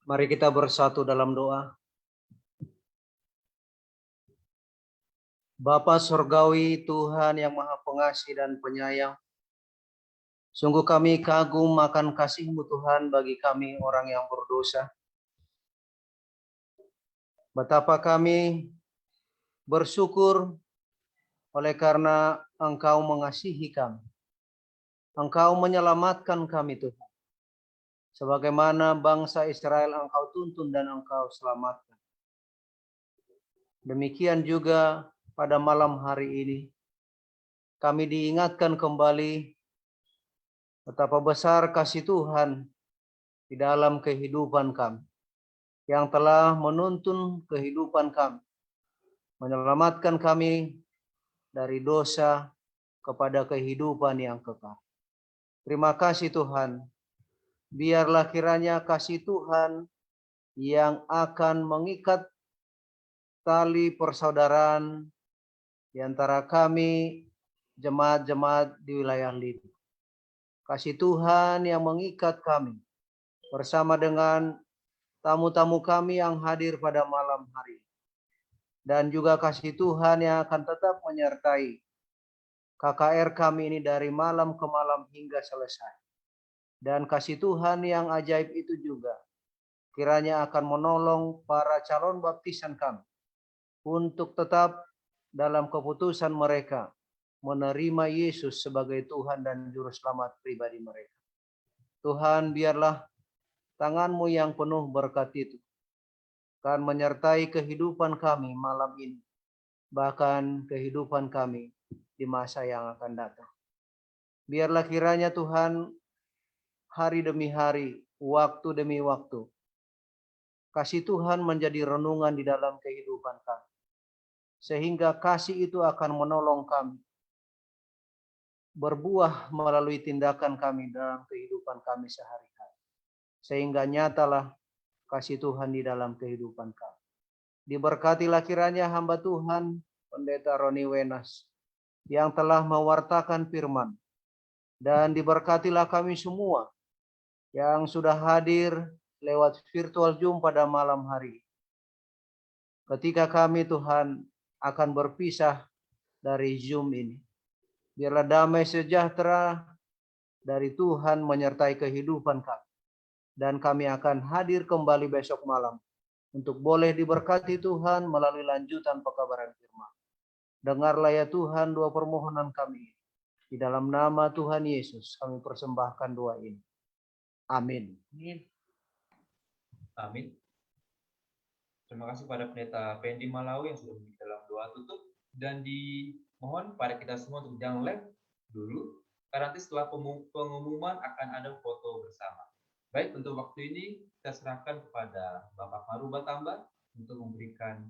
Mari kita bersatu dalam doa. Bapa Surgawi, Tuhan yang Maha Pengasih dan Penyayang, sungguh kami kagum akan kasih-Mu Tuhan bagi kami orang yang berdosa. Betapa kami bersyukur oleh karena Engkau mengasihi kami. Engkau menyelamatkan kami Tuhan. Sebagaimana bangsa Israel Engkau tuntun dan Engkau selamatkan. Demikian juga pada malam hari ini kami diingatkan kembali betapa besar kasih Tuhan di dalam kehidupan kami, yang telah menuntun kehidupan kami, menyelamatkan kami dari dosa kepada kehidupan yang kekal. Terima kasih Tuhan. Biarlah kiranya kasih Tuhan yang akan mengikat tali persaudaraan di antara kami, jemaat-jemaat di wilayah Lidi. Kasih Tuhan yang mengikat kami bersama dengan tamu-tamu kami yang hadir pada malam hari. Dan juga kasih Tuhan yang akan tetap menyertai KKR kami ini dari malam ke malam hingga selesai. Dan kasih Tuhan yang ajaib itu juga kiranya akan menolong para calon baptisan kami untuk tetap dalam keputusan mereka menerima Yesus sebagai Tuhan dan Juru Selamat pribadi mereka. Tuhan, biarlah tangan-Mu yang penuh berkat itu akan menyertai kehidupan kami malam ini, bahkan kehidupan kami di masa yang akan datang. Biarlah kiranya Tuhan, hari demi hari, waktu demi waktu, kasih Tuhan menjadi renungan di dalam kehidupan kami. Sehingga kasih itu akan menolong kami berbuah melalui tindakan kami dalam kehidupan kami sehari-hari. Sehingga nyatalah kasih Tuhan di dalam kehidupan kami. Diberkatilah kiranya hamba Tuhan, Pendeta Roni Wenas, yang telah mewartakan firman. Dan diberkatilah kami semua yang sudah hadir lewat virtual Zoom pada malam hari. Ketika kami Tuhan akan berpisah dari Zoom ini. Biarlah damai sejahtera dari Tuhan menyertai kehidupan kami. Dan kami akan hadir kembali besok malam untuk boleh diberkati Tuhan melalui lanjutan pekabaran firman. Dengarlah ya Tuhan doa permohonan kami. Di dalam nama Tuhan Yesus kami persembahkan doa ini. Amin. Amin. Terima kasih pada Pendeta Pendi Malawi yang sudah memiliki dalam doa tutup, dan dimohon pada kita semua untuk jangan live dulu, karena nanti setelah pengumuman akan ada foto bersama. Baik, untuk waktu ini kita serahkan kepada Bapak Maruba Tambah untuk memberikan